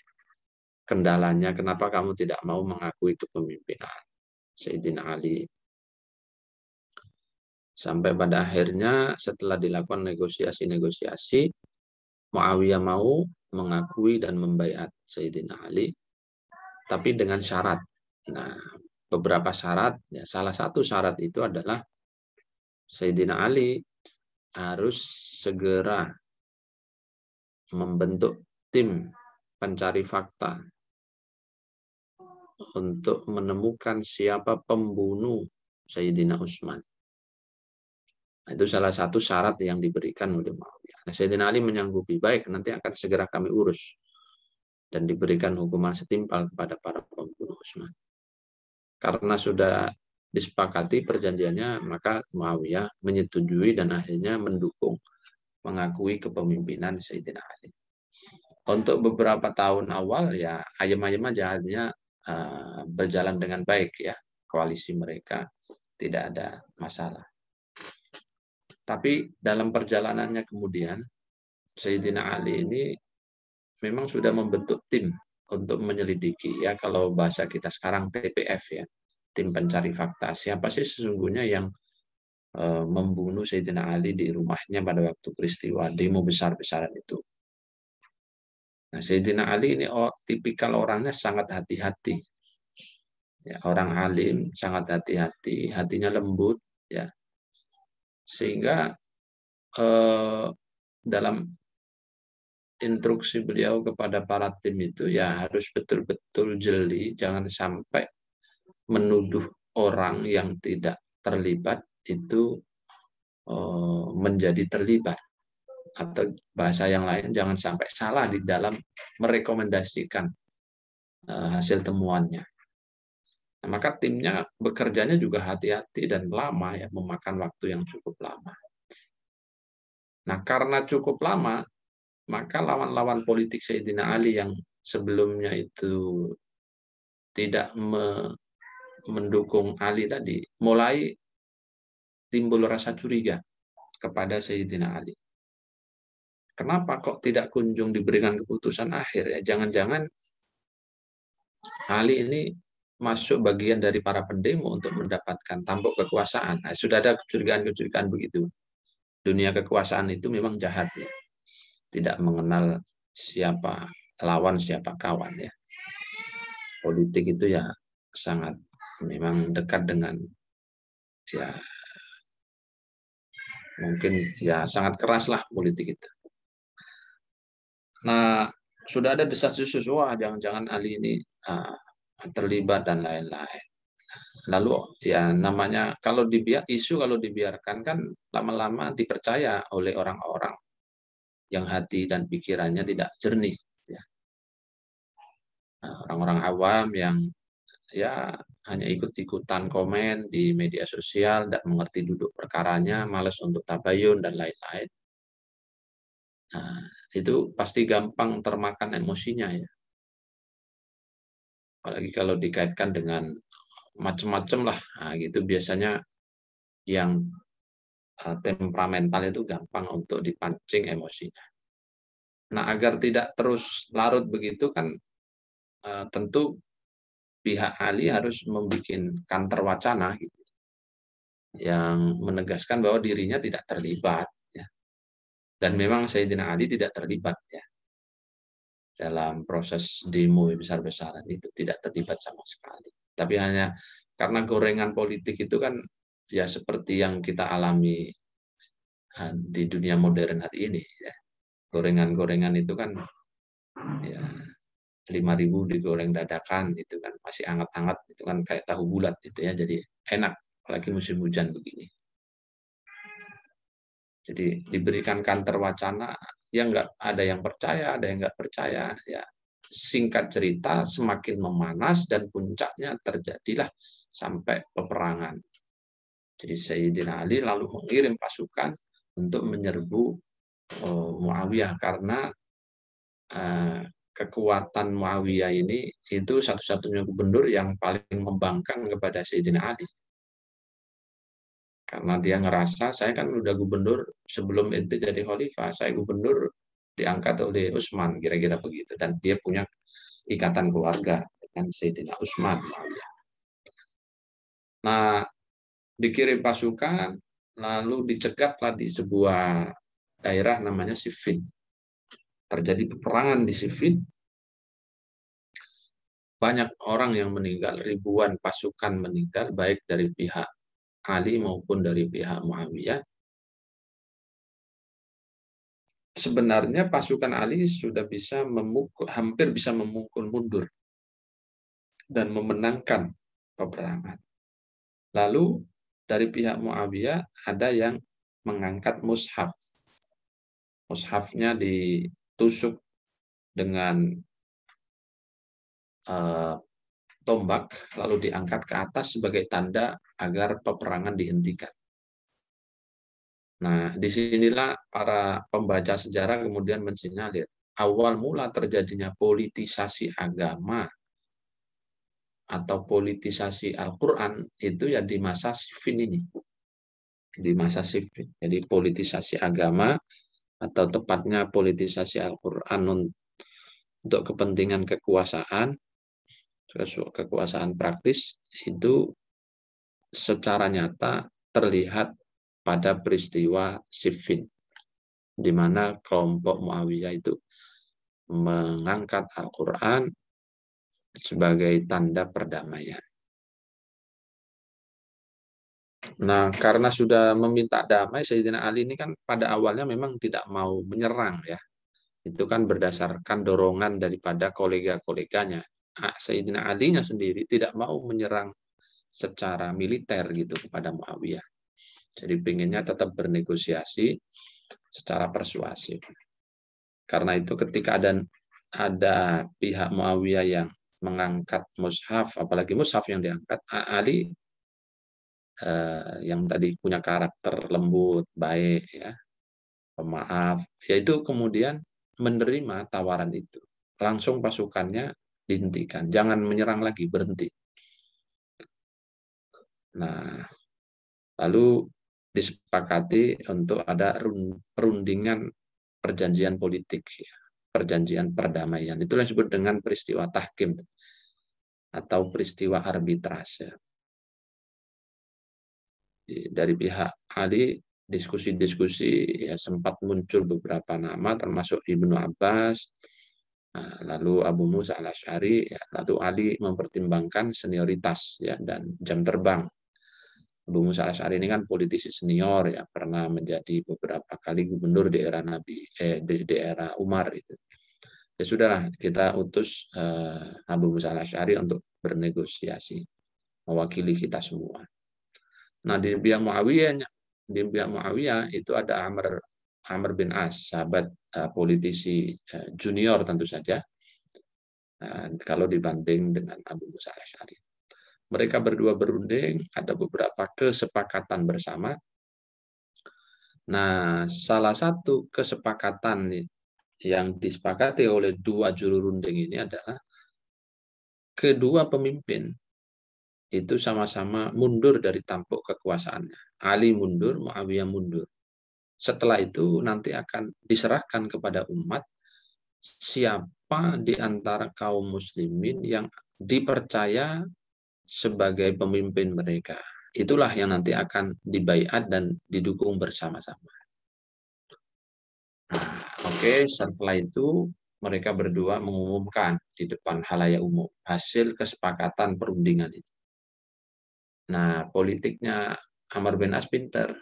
S1: kendalanya? Kenapa kamu tidak mau mengakui kepemimpinan Sayyidina Ali? Sampai pada akhirnya setelah dilakukan negosiasi, Muawiyah mau mengakui dan membaiat Sayyidina Ali, tapi dengan syarat. Nah, beberapa syarat, ya salah satu syarat itu adalah Sayyidina Ali harus segera membentuk tim pencari fakta untuk menemukan siapa pembunuh Sayyidina Utsman. Itu salah satu syarat yang diberikan oleh Muawiyah. Nah, Sayyidina Ali menyanggupi, baik, nanti akan segera kami urus. Dan diberikan hukuman setimpal kepada para pembunuh Utsman. Karena sudah disepakati perjanjiannya, maka Muawiyah menyetujui dan akhirnya mendukung, mengakui kepemimpinan Sayyidina Ali. Untuk beberapa tahun awal, ya ayam-ayam aja, artinya berjalan dengan baik ya. Koalisi mereka tidak ada masalah. Tapi dalam perjalanannya kemudian, Sayyidina Ali ini memang sudah membentuk tim untuk menyelidiki, ya kalau bahasa kita sekarang TPF ya, tim pencari fakta. Siapa sih sesungguhnya yang membunuh Sayyidina Ali di rumahnya pada waktu peristiwa demo besar-besaran itu. Nah, Sayyidina Ali ini tipikal orangnya sangat hati-hati. Ya, orang alim, sangat hati-hati, hatinya lembut, ya. Sehingga dalam instruksi beliau kepada para tim itu ya harus betul-betul jeli, jangan sampai menuduh orang yang tidak terlibat itu menjadi terlibat, atau bahasa yang lain jangan sampai salah di dalam merekomendasikan hasil temuannya. Nah, maka timnya bekerjanya juga hati-hati dan lama ya, memakan waktu yang cukup lama. Nah, karena cukup lama, maka lawan-lawan politik Sayyidina Ali yang sebelumnya itu tidak mendukung Ali tadi, mulai timbul rasa curiga kepada Sayyidina Ali. Kenapa kok tidak kunjung diberikan keputusan akhir ya? Jangan-jangan Ali ini masuk bagian dari para pendemo untuk mendapatkan tampuk kekuasaan. Nah, sudah ada kecurigaan-kecurigaan begitu. Dunia kekuasaan itu memang jahat ya. Tidak mengenal siapa lawan, siapa kawan ya. Politik itu ya sangat memang dekat dengan ya mungkin ya sangat keras lah politik itu. Nah, sudah ada desas-desus, wah jangan-jangan Ali ini terlibat dan lain-lain. Lalu ya namanya kalau isu kalau dibiarkan kan lama-lama dipercaya oleh orang-orang yang hati dan pikirannya tidak jernih. Ya. Orang-orang awam yang ya hanya ikut-ikutan komen di media sosial, tidak mengerti duduk perkaranya, malas untuk tabayun dan lain-lain. Nah, itu pasti gampang termakan emosinya ya. Apalagi kalau dikaitkan dengan macam-macam lah, nah, gitu biasanya yang temperamental itu gampang untuk dipancing emosinya. Nah, agar tidak terus larut begitu kan tentu pihak ahli harus membuat counter wacana gitu, yang menegaskan bahwa dirinya tidak terlibat ya. Dan memang Sayyidina Ali tidak terlibat ya dalam proses demo besar-besaran itu, tidak terlibat sama sekali. Tapi hanya karena gorengan politik itu kan ya seperti yang kita alami di dunia modern hari ini ya. Gorengan-gorengan itu kan ya 5.000 digoreng dadakan itu kan masih hangat-hangat, itu kan kayak tahu bulat gitu ya, jadi enak apalagi musim hujan begini. Jadi diberikan counter wacana, ya nggak ada yang percaya, ada yang nggak percaya. Ya singkat cerita semakin memanas dan puncaknya terjadilah sampai peperangan. Jadi Sayyidina Ali lalu mengirim pasukan untuk menyerbu Muawiyah karena kekuatan Muawiyah ini itu satu-satunya gubernur yang paling membangkang kepada Sayyidina Ali. Karena dia ngerasa, saya kan udah gubernur sebelum ente jadi khalifah, saya gubernur diangkat oleh Utsman, kira-kira begitu. Dan dia punya ikatan keluarga dengan Sayyidina Utsman. Nah, dikirim pasukan, lalu dicegatlah di sebuah daerah namanya Siffin. Terjadi peperangan di Siffin. Banyak orang yang meninggal, ribuan pasukan meninggal, baik dari pihak Ali maupun dari pihak Muawiyah. Sebenarnya pasukan Ali sudah bisa hampir bisa memukul mundur dan memenangkan peperangan. Lalu dari pihak Muawiyah ada yang mengangkat mushaf. Mushafnya ditusuk dengan tombak lalu diangkat ke atas sebagai tanda agar peperangan dihentikan. Nah, disinilah para pembaca sejarah kemudian mensinyalir awal mula terjadinya politisasi agama atau politisasi Al-Quran itu ya di masa Siffin ini. Di masa Siffin. Jadi politisasi agama atau tepatnya politisasi Al-Quran untuk kepentingan kekuasaan praktis itu secara nyata terlihat pada peristiwa Siffin, di mana kelompok Muawiyah itu mengangkat Al-Quran sebagai tanda perdamaian. Nah, karena sudah meminta damai, Sayyidina Ali ini kan pada awalnya memang tidak mau menyerang ya. Itu kan berdasarkan dorongan daripada kolega-koleganya. Sayyidina Ali-nya sendiri tidak mau menyerang secara militer gitu kepada Muawiyah. Jadi pinginnya tetap bernegosiasi secara persuasif. Karena itu ketika ada pihak Muawiyah yang mengangkat mushaf, apalagi mushaf yang diangkat, Ali yang tadi punya karakter lembut, baik, ya, pemaaf, yaitu kemudian menerima tawaran itu. Langsung pasukannya dihentikan, jangan menyerang lagi, berhenti. Nah, lalu disepakati untuk ada perundingan perjanjian politik, ya, perjanjian perdamaian. Itulah disebut dengan peristiwa tahkim atau peristiwa arbitrase. Dari pihak Ali diskusi-diskusi ya sempat muncul beberapa nama termasuk Ibnu Abbas, lalu Abu Musa al-Asy'ari, ya, lalu Ali mempertimbangkan senioritas ya dan jam terbang. Abu Musa al-Asy'ari ini kan politisi senior ya, pernah menjadi beberapa kali gubernur di era di era Umar itu. Ya sudahlah, kita utus Abu Musa al-Asy'ari untuk bernegosiasi, mewakili kita semua. Nah, di pihak Muawiyah itu ada Amr bin As, sahabat politisi junior tentu saja, kalau dibanding dengan Abu Musa al-Asy'ari. Mereka berdua berunding, ada beberapa kesepakatan bersama. Nah, salah satu kesepakatan yang disepakati oleh dua juru runding ini adalah kedua pemimpin itu sama-sama mundur dari tampuk kekuasaannya. Ali mundur, Muawiyah mundur. Setelah itu nanti akan diserahkan kepada umat siapa di antara kaum muslimin yang dipercaya sebagai pemimpin mereka. Itulah yang nanti akan dibaiat dan didukung bersama-sama. Oke, setelah itu mereka berdua mengumumkan di depan halayak umum hasil kesepakatan perundingan itu. Nah, politiknya Amr bin As pinter.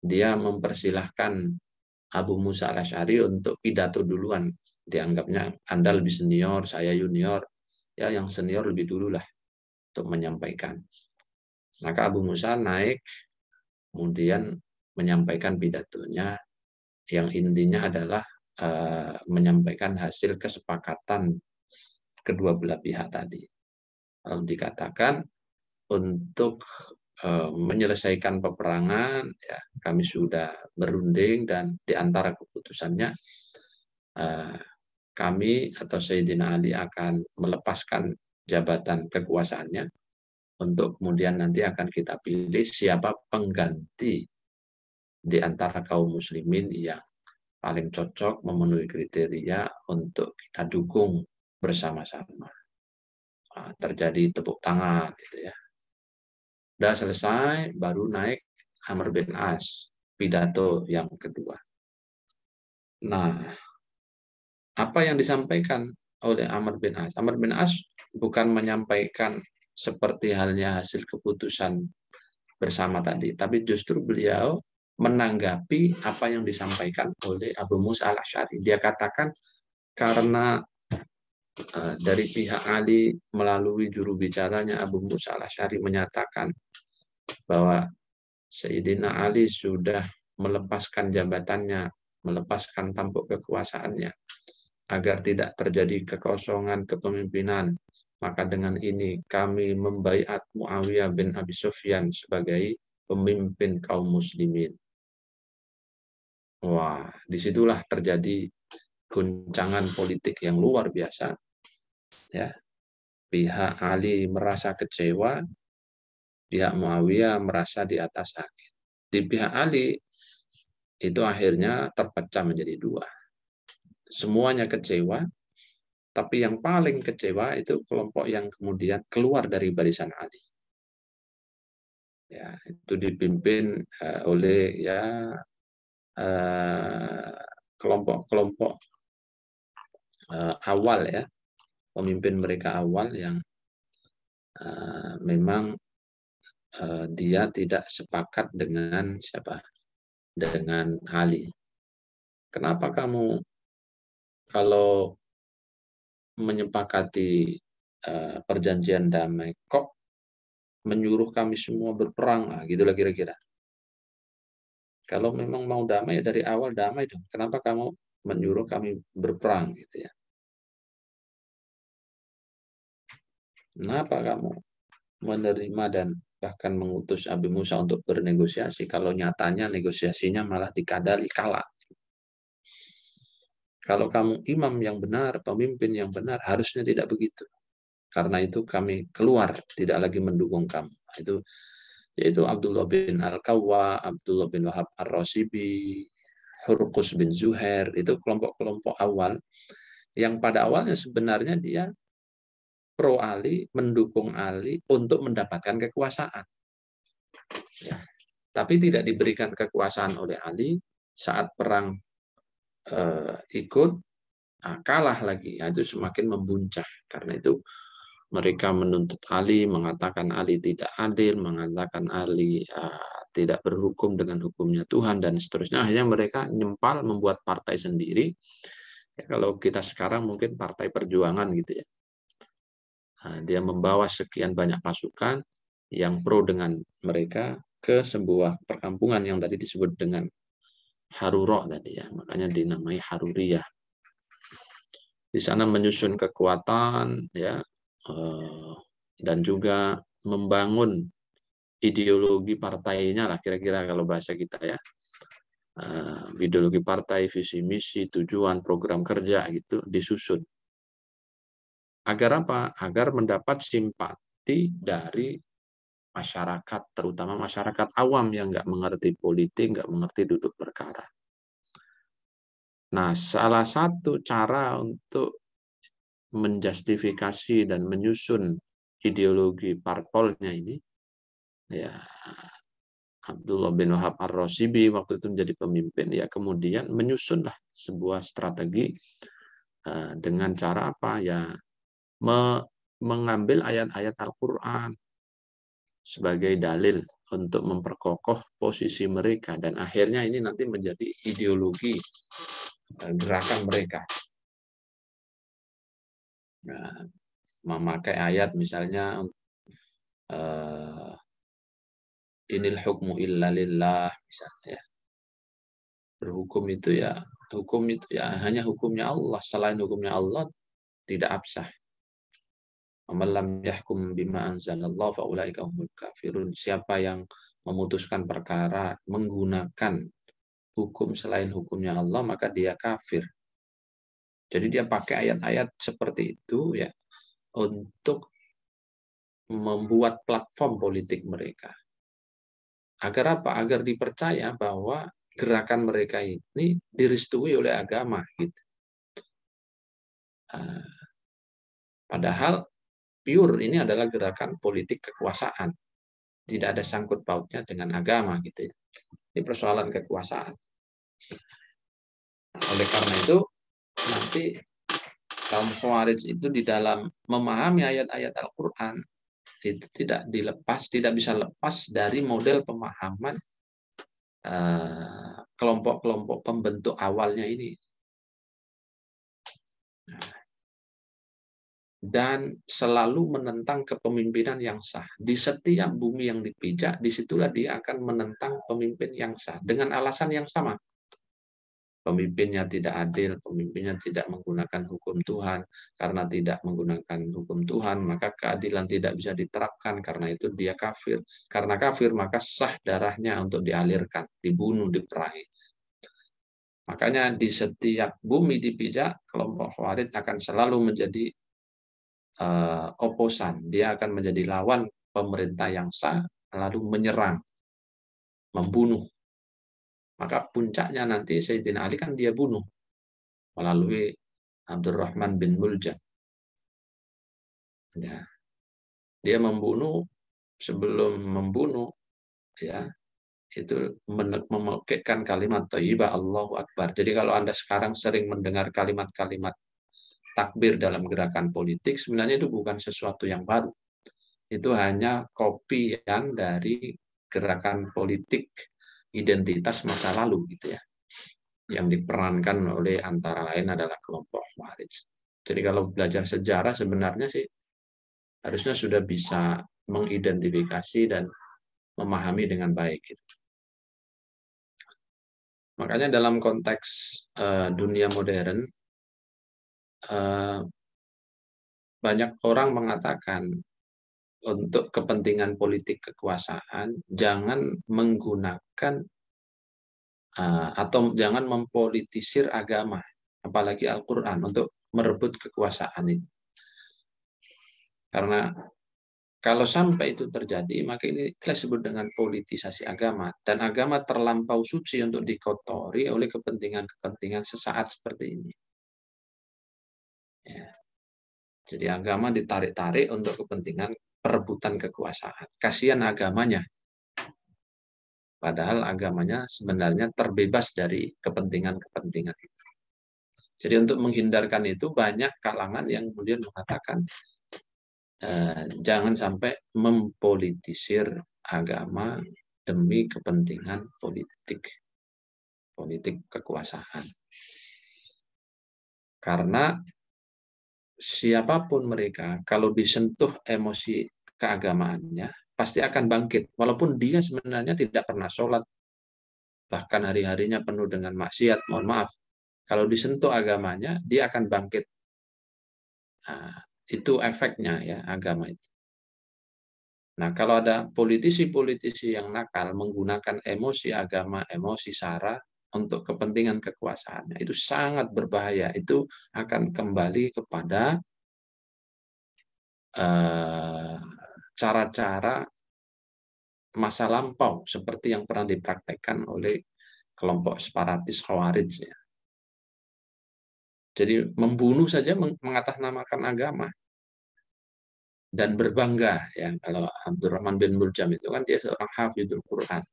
S1: Dia mempersilahkan Abu Musa al-Asy'ari untuk pidato duluan. Dianggapnya Anda lebih senior, saya junior. Ya, yang senior lebih dulu lah untuk menyampaikan. Maka Abu Musa naik, kemudian menyampaikan pidatonya yang intinya adalah menyampaikan hasil kesepakatan kedua belah pihak tadi. Lalu dikatakan untuk menyelesaikan peperangan, ya, kami sudah berunding dan di antara keputusannya kami atau Sayyidina Ali akan melepaskan jabatan kekuasaannya untuk kemudian nanti akan kita pilih siapa pengganti di antara kaum muslimin yang paling cocok memenuhi kriteria untuk kita dukung bersama-sama. Terjadi tepuk tangan gitu ya. Udah selesai, baru naik Amr bin As, pidato yang kedua. Nah, apa yang disampaikan oleh Amr bin As? Amr bin As bukan menyampaikan seperti halnya hasil keputusan bersama tadi, tapi justru beliau menanggapi apa yang disampaikan oleh Abu Musa al-Asy'ari. Dia katakan karena dari pihak Ali melalui juru bicaranya Abu Musa al-Asy'ari menyatakan bahwa Sayyidina Ali sudah melepaskan jabatannya, melepaskan tampuk kekuasaannya agar tidak terjadi kekosongan kepemimpinan. Maka dengan ini kami membaiat Muawiyah bin Abi Sufyan sebagai pemimpin kaum muslimin. Wah, disitulah terjadi guncangan politik yang luar biasa. Ya, pihak Ali merasa kecewa, pihak Muawiyah merasa di atas angin. Di pihak Ali itu akhirnya terpecah menjadi dua. Semuanya kecewa, tapi yang paling kecewa itu kelompok yang kemudian keluar dari barisan Ali. Ya, itu dipimpin oleh ya kelompok-kelompok awal ya, pemimpin mereka awal yang memang dia tidak sepakat dengan siapa? Dengan Ali. Kenapa kamu kalau menyepakati perjanjian damai kok menyuruh kami semua berperang? Nah, gitulah kira-kira. Kalau memang mau damai dari awal damai dong. Kenapa kamu menyuruh kami berperang gitu ya? Kenapa kamu menerima dan bahkan mengutus Abu Musa untuk bernegosiasi kalau nyatanya negosiasinya malah dikadali kalah? Kalau kamu imam yang benar, pemimpin yang benar, harusnya tidak begitu. Karena itu kami keluar, tidak lagi mendukung kamu. Itu yaitu Abdullah bin Al-Kawwa, Abdullah bin Wahab Ar-Rasibi, Hurqus bin Zuhair, itu kelompok-kelompok awal yang pada awalnya sebenarnya dia pro Ali, mendukung Ali untuk mendapatkan kekuasaan. Ya. Tapi tidak diberikan kekuasaan oleh Ali saat perang ikut, kalah lagi. Itu semakin membuncah. Karena itu mereka menuntut Ali, mengatakan Ali tidak adil, mengatakan Ali tidak berhukum dengan hukumnya Tuhan, dan seterusnya. Akhirnya mereka nyempal membuat partai sendiri. Ya, kalau kita sekarang mungkin partai perjuangan gitu ya. Dia membawa sekian banyak pasukan yang pro dengan mereka ke sebuah perkampungan yang tadi disebut dengan Harurah tadi ya. Makanya dinamai Haruriyah. Di sana menyusun kekuatan ya. Dan juga membangun ideologi partainya lah kira-kira kalau bahasa kita ya. ideologi partai, visi misi, tujuan, program kerja gitu disusun. Agar apa? Agar mendapat simpati dari masyarakat, terutama masyarakat awam yang nggak mengerti politik, nggak mengerti duduk perkara. Nah, salah satu cara untuk menjustifikasi dan menyusun ideologi parpolnya ini, ya Abdullah bin Wahab Ar-Rasibi waktu itu menjadi pemimpin, ya kemudian menyusunlah sebuah strategi dengan cara apa? Ya mengambil ayat-ayat Al-Quran sebagai dalil untuk memperkokoh posisi mereka, dan akhirnya ini nanti menjadi ideologi gerakan mereka. Nah, memakai ayat misalnya inil hukmu illa lillah misalnya, ya. Berhukum itu ya, hukum itu ya hanya hukumnya Allah, selain hukumnya Allah tidak absah. Amalam yahkum bima anzalallah faulaika humul kafirun. Siapa yang memutuskan perkara menggunakan hukum selain hukumnya Allah, maka dia kafir. Jadi dia pakai ayat-ayat seperti itu ya untuk membuat platform politik mereka. Agar apa? Agar dipercaya bahwa gerakan mereka ini direstui oleh agama gitu. Padahal pure ini adalah gerakan politik kekuasaan. Tidak ada sangkut pautnya dengan agama gitu. Ini persoalan kekuasaan. Oleh karena itu nanti kaum Khawarij itu di dalam memahami ayat-ayat Al-Quran itu tidak bisa lepas dari model pemahaman kelompok-kelompok pembentuk awalnya ini. Dan selalu menentang kepemimpinan yang sah. Di setiap bumi yang dipijak, disitulah dia akan menentang pemimpin yang sah dengan alasan yang sama. Pemimpinnya tidak adil, pemimpinnya tidak menggunakan hukum Tuhan. Karena tidak menggunakan hukum Tuhan, maka keadilan tidak bisa diterapkan. Karena itu dia kafir. Karena kafir, maka sah darahnya untuk dialirkan, dibunuh, diperangi. Makanya di setiap bumi dipijak, kelompok Khawarij akan selalu menjadi oposan. Dia akan menjadi lawan pemerintah yang sah, lalu menyerang, membunuh. Maka puncaknya nanti Sayyidina Ali kan dia bunuh melalui Abdurrahman bin Muljam. Ya. Dia membunuh, sebelum membunuh ya itu memekikkan kalimat thayyibah Allahu Akbar. Jadi kalau Anda sekarang sering mendengar kalimat-kalimat takbir dalam gerakan politik, sebenarnya itu bukan sesuatu yang baru. Itu hanya kopian dari gerakan politik identitas masa lalu gitu ya, yang diperankan oleh antara lain adalah kelompok Khawarij. Jadi kalau belajar sejarah sebenarnya sih harusnya sudah bisa mengidentifikasi dan memahami dengan baik gitu. Makanya dalam konteks dunia modern banyak orang mengatakan untuk kepentingan politik kekuasaan jangan menggunakan atau jangan mempolitisir agama, apalagi Al-Quran untuk merebut kekuasaan itu. Karena kalau sampai itu terjadi, maka ini kita sebut dengan politisasi agama, dan agama terlampau suci untuk dikotori oleh kepentingan-kepentingan sesaat seperti ini. Ya. Jadi agama ditarik-tarik untuk kepentingan perebutan kekuasaan. Kasihan agamanya. Padahal agamanya sebenarnya terbebas dari kepentingan-kepentingan itu. Jadi untuk menghindarkan itu banyak kalangan yang kemudian mengatakan jangan sampai mempolitisir agama demi kepentingan politik kekuasaan. Karena siapapun mereka, kalau disentuh emosi keagamaannya, pasti akan bangkit. Walaupun dia sebenarnya tidak pernah sholat, bahkan hari-harinya penuh dengan maksiat, mohon maaf. Kalau disentuh agamanya, dia akan bangkit. Nah, itu efeknya ya agama itu. Nah, kalau ada politisi-politisi yang nakal menggunakan emosi agama, emosi sara, untuk kepentingan kekuasaannya. Itu sangat berbahaya. Itu akan kembali kepada cara-cara masa lampau seperti yang pernah dipraktekkan oleh kelompok separatis Khawarij. Ya. Jadi membunuh saja mengatasnamakan agama dan berbangga. Ya, kalau Abdurrahman bin Muljam itu kan dia seorang hafizul Quran.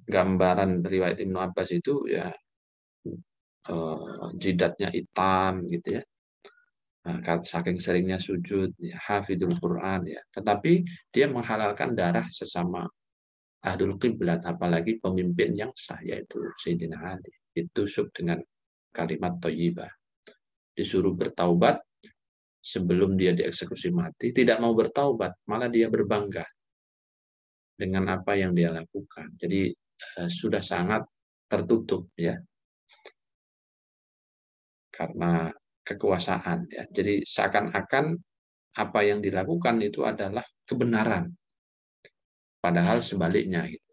S1: Gambaran riwayat Ibnu Abbas itu ya jidatnya hitam gitu ya. Saking seringnya sujud, ya, hafizul Quran ya. Tetapi dia menghalalkan darah sesama ahlul qiblat, apalagi pemimpin yang sah yaitu Sayyidina Ali. Ditusuk dengan kalimat thayyibah. Disuruh bertaubat sebelum dia dieksekusi mati, tidak mau bertaubat, malah dia berbangga dengan apa yang dia lakukan. Jadi sudah sangat tertutup ya. Karena kekuasaan ya. Jadi seakan-akan apa yang dilakukan itu adalah kebenaran. Padahal sebaliknya gitu.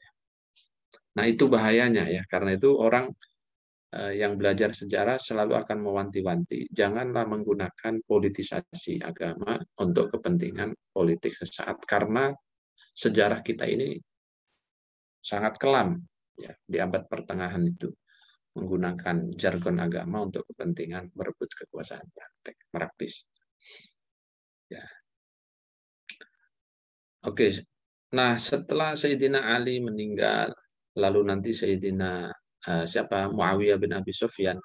S1: Nah, itu bahayanya ya. Karena itu orang yang belajar sejarah selalu akan mewanti-wanti, janganlah menggunakan politisasi agama untuk kepentingan politik sesaat, karena sejarah kita ini sangat kelam ya, di abad pertengahan itu menggunakan jargon agama untuk kepentingan merebut kekuasaan praktis. Ya. Oke, nah setelah Sayyidina Ali meninggal, lalu nanti Sayyidina Muawiyah bin Abi Sufyan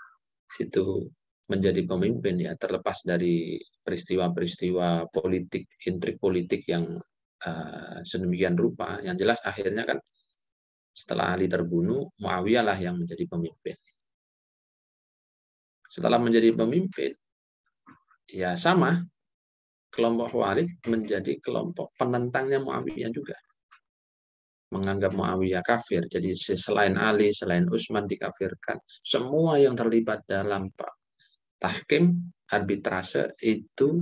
S1: itu menjadi pemimpin ya, terlepas dari peristiwa-peristiwa politik, intrik politik yang sedemikian rupa. Yang jelas akhirnya kan setelah Ali terbunuh, Muawiyah lah yang menjadi pemimpin. Setelah menjadi pemimpin, ya sama, kelompok Khawarij menjadi kelompok penentangnya Muawiyah juga. Menganggap Muawiyah kafir. Jadi selain Ali, selain Utsman dikafirkan. Semua yang terlibat dalam tahkim, arbitrase itu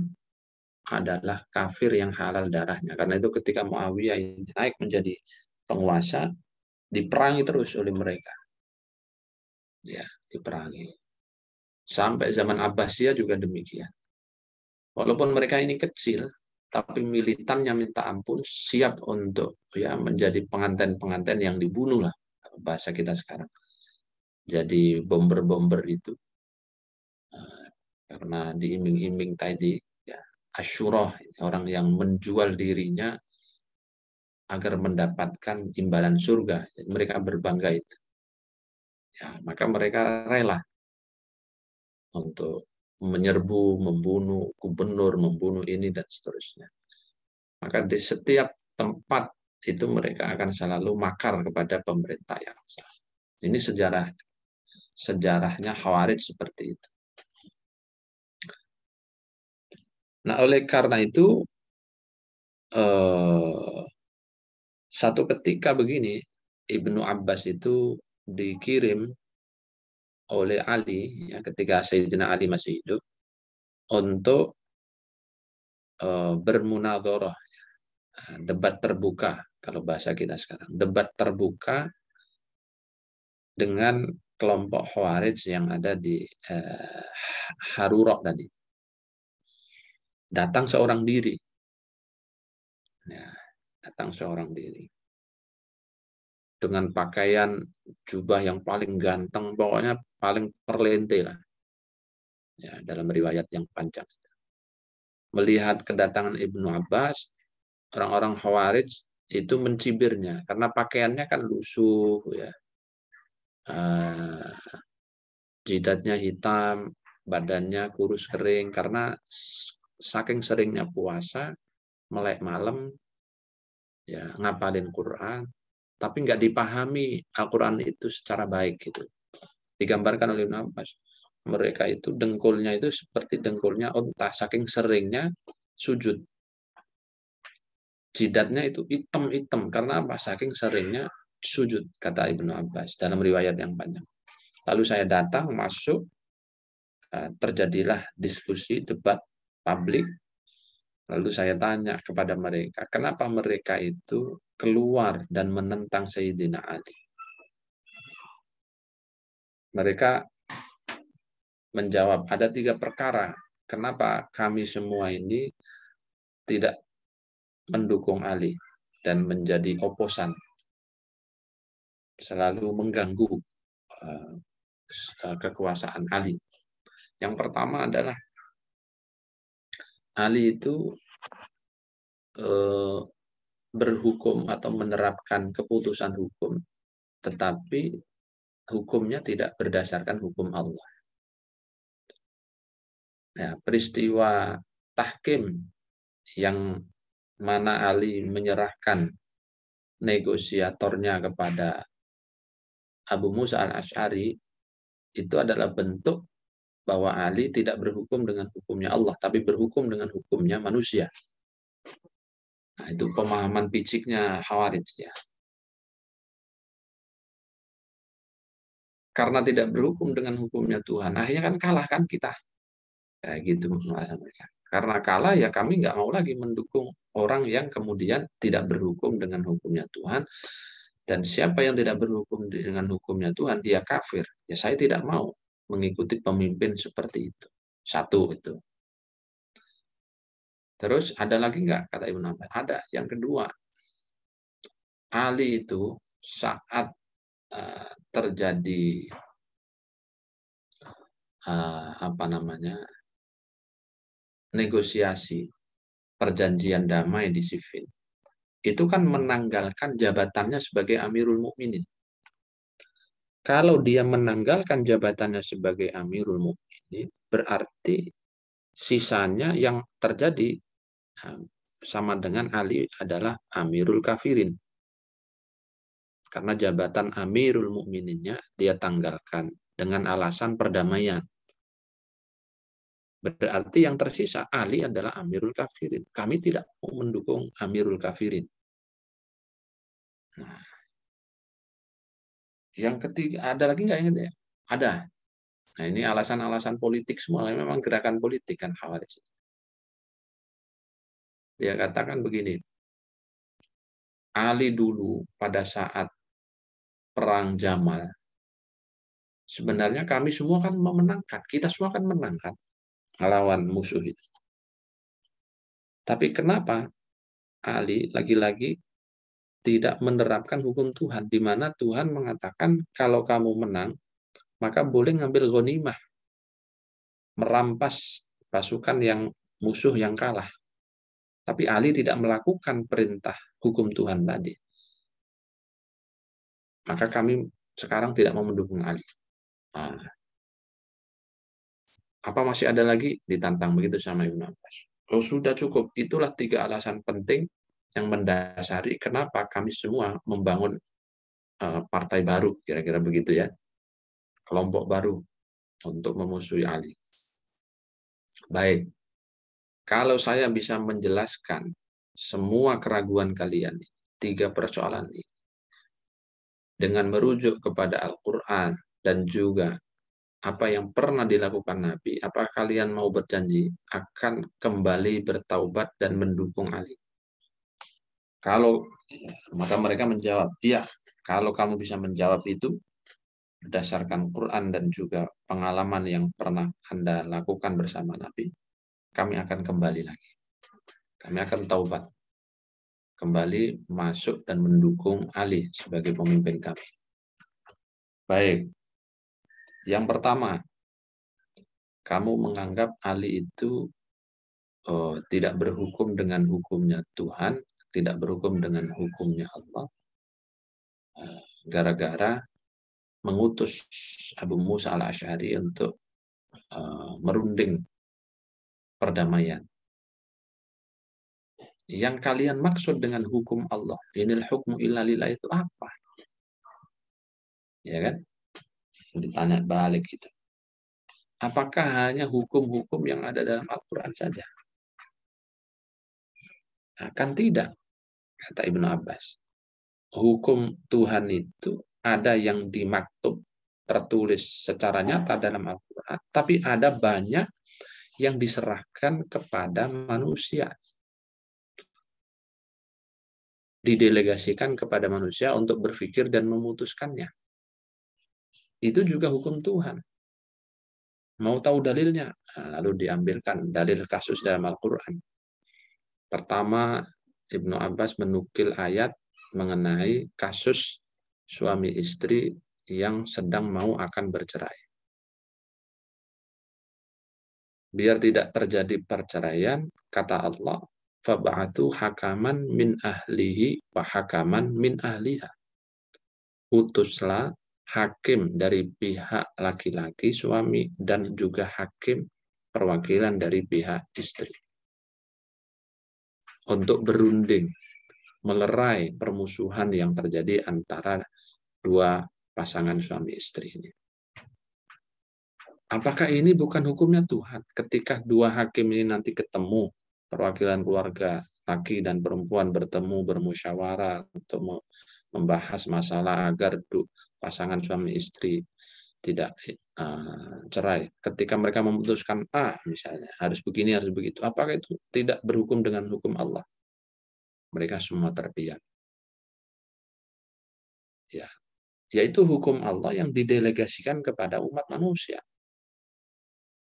S1: adalah kafir yang halal darahnya. Karena itu ketika Muawiyah naik menjadi penguasa, diperangi terus oleh mereka. Ya, diperangi. Sampai zaman Abbasiyah juga demikian. Walaupun mereka ini kecil, tapi militannya minta ampun, siap untuk ya menjadi pengantin-pengantin yang dibunuh lah, bahasa kita sekarang. Jadi bomber-bomber itu. Karena diiming-iming tadi, ya, asyurah, orang yang menjual dirinya agar mendapatkan imbalan surga. Jadi mereka berbangga itu. Ya, maka mereka rela untuk menyerbu, membunuh gubernur, membunuh ini, dan seterusnya. Maka di setiap tempat itu mereka akan selalu makar kepada pemerintah yang sah. Ini sejarahnya Khawarij seperti itu. Nah, oleh karena itu, satu ketika begini, Ibnu Abbas itu dikirim oleh Ali ya, ketika Sayyidina Ali masih hidup untuk bermunadharah, debat terbuka kalau bahasa kita sekarang, debat terbuka dengan kelompok Khawarij yang ada di Harurah tadi. Datang seorang diri. Ya, datang seorang diri. Dengan pakaian jubah yang paling ganteng, pokoknya paling perlente lah. Ya, dalam riwayat yang panjang. Melihat kedatangan Ibnu Abbas, orang-orang Khawarij itu mencibirnya karena pakaiannya kan lusuh ya. Jidatnya hitam, badannya kurus kering karena saking seringnya puasa, melek malam, ya ngapalin Quran, tapi nggak dipahami Al-Quran itu secara baik gitu. Digambarkan oleh Ibnu Abbas, mereka itu dengkulnya itu seperti dengkulnya unta, saking seringnya sujud. Jidatnya itu hitam-hitam karena apa? Saking seringnya sujud, kata Ibnu Abbas dalam riwayat yang panjang. Lalu saya datang, masuk, terjadilah diskusi, debat publik. Lalu saya tanya kepada mereka, kenapa mereka itu keluar dan menentang Sayyidina Ali? Mereka menjawab, ada 3 perkara. Kenapa kami semua ini tidak mendukung Ali dan menjadi oposan, selalu mengganggu kekuasaan Ali. Yang pertama adalah Ali itu berhukum atau menerapkan keputusan hukum, tetapi hukumnya tidak berdasarkan hukum Allah. Ya, peristiwa tahkim yang mana Ali menyerahkan negosiatornya kepada Abu Musa al-Asy'ari itu adalah bentuk bahwa Ali tidak berhukum dengan hukumnya Allah, tapi berhukum dengan hukumnya manusia. Nah, itu pemahaman piciknya Khawarij ya. Karena tidak berhukum dengan hukumnya Tuhan, akhirnya kan kalah kan kita. Kayak gitu mereka. Karena kalah ya kami nggak mau lagi mendukung orang yang kemudian tidak berhukum dengan hukumnya Tuhan. Dan siapa yang tidak berhukum dengan hukumnya Tuhan, dia kafir. Ya saya tidak mau mengikuti pemimpin seperti itu. Satu itu. Terus ada lagi nggak kata Ibnu Abbas? Ada. Yang kedua, Ali itu saat terjadi negosiasi perjanjian damai di Siffin, itu kan menanggalkan jabatannya sebagai Amirul Mukminin. Kalau dia menanggalkan jabatannya sebagai Amirul Mukminin, berarti sisanya yang terjadi sama dengan Ali adalah Amirul Kafirin. Karena jabatan Amirul Mukmininnya dia tanggalkan dengan alasan perdamaian. Berarti yang tersisa Ali adalah Amirul Kafirin. Kami tidak mau mendukung Amirul Kafirin. Nah, yang ketiga, ada lagi nggak yang ya? Ada. Nah, ini alasan-alasan politik semua. Memang gerakan politik kan Khawarij. Dia katakan begini. Ali dulu pada saat perang Jamal, sebenarnya kami semua kan memenangkan. Kita semua kan menangkan melawan musuh itu. Tapi kenapa Ali lagi-lagi tidak menerapkan hukum Tuhan, di mana Tuhan mengatakan kalau kamu menang, maka boleh ngambil ghanimah, merampas pasukan yang musuh yang kalah. Tapi Ali tidak melakukan perintah hukum Tuhan tadi. Maka kami sekarang tidak mau mendukung Ali. Nah, apa masih ada lagi? Ditantang begitu sama Ibnu Abbas. Oh, sudah cukup. Itulah 3 alasan penting yang mendasari kenapa kami semua membangun partai baru, kira-kira begitu ya. Kelompok baru untuk memusuhi Ali. Baik. Kalau saya bisa menjelaskan semua keraguan kalian, 3 persoalan ini, dengan merujuk kepada Al-Quran dan juga apa yang pernah dilakukan Nabi, apa kalian mau berjanji akan kembali bertaubat dan mendukung Ali? Kalau maka mereka menjawab, iya. Kalau kamu bisa menjawab itu berdasarkan Quran dan juga pengalaman yang pernah Anda lakukan bersama Nabi, kami akan kembali lagi. Kami akan taubat. Kembali masuk dan mendukung Ali sebagai pemimpin kami. Baik. Yang pertama, kamu menganggap Ali itu tidak berhukum dengan hukumnya Tuhan, tidak berhukum dengan hukumnya Allah, gara-gara mengutus Abu Musa al-Asy'ari untuk merunding perdamaian. Yang kalian maksud dengan hukum Allah, inil hukmu illa lillah, itu apa? Ya kan? Ditanya balik gitu. Apakah hanya hukum-hukum yang ada dalam Al-Quran saja? Nah, kan tidak, kata Ibnu Abbas. Hukum Tuhan itu ada yang dimaktub, tertulis secara nyata dalam Al-Quran, tapi ada banyak yang diserahkan kepada manusia. didelegasikan kepada manusia untuk berpikir dan memutuskannya. Itu juga hukum Tuhan. Mau tahu dalilnya? Nah, lalu diambilkan dalil kasus dalam Al-Quran. Pertama, Ibnu Abbas menukil ayat mengenai kasus suami istri yang sedang mau akan bercerai. Biar tidak terjadi perceraian, kata Allah, fab'athu hakaman min ahlihi wa hakaman min ahliha. Utuslah hakim dari pihak laki-laki suami dan juga hakim perwakilan dari pihak istri untuk berunding melerai permusuhan yang terjadi antara dua pasangan suami istri ini. Apakah ini bukan hukumnya Tuhan? Ketika dua hakim ini nanti ketemu, perwakilan keluarga laki dan perempuan bertemu bermusyawarah untuk membahas masalah agar pasangan suami istri tidak cerai. Ketika mereka memutuskan A misalnya, harus begini, harus begitu. Apakah itu tidak berhukum dengan hukum Allah? Mereka semua terdiam. Ya, yaitu hukum Allah yang didelegasikan kepada umat manusia.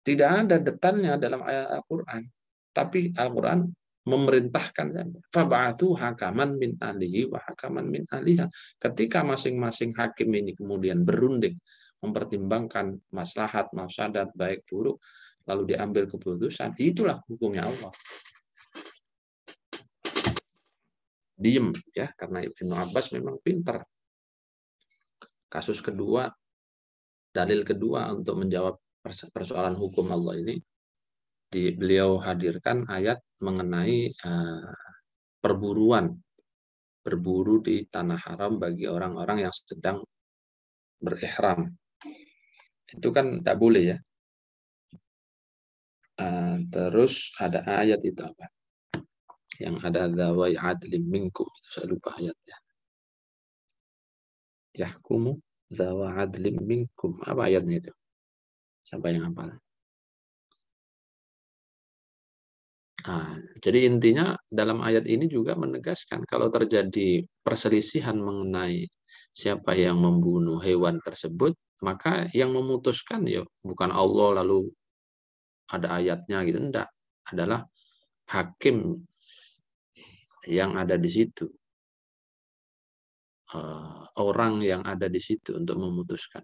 S1: Tidak ada detailnya dalam ayat Al-Quran. Tapi Al-Quran memerintahkan fab'athu hakaman min ahlihi wa hakaman min ahliha. Ketika masing-masing hakim ini kemudian berunding mempertimbangkan maslahat, mafsadat, baik buruk, lalu diambil keputusan, itulah hukumnya Allah. Diem ya, karena Ibnu Abbas memang pintar. Kasus kedua, dalil kedua untuk menjawab persoalan hukum Allah ini, beliau hadirkan ayat mengenai perburuan, berburu di tanah haram bagi orang-orang yang sedang berihram. Itu kan tidak boleh ya. Terus ada ayat itu apa? Yang ada dzawai adlim minkum, itu saya lupa ayatnya. Yahkumu dzawa adlim minkum. Apa ayatnya itu? Siapa yang hafal? Jadi intinya dalam ayat ini juga menegaskan kalau terjadi perselisihan mengenai siapa yang membunuh hewan tersebut, maka yang memutuskan ya bukan Allah lalu ada ayatnya gitu, enggak, adalah hakim yang ada di situ, orang yang ada di situ untuk memutuskan.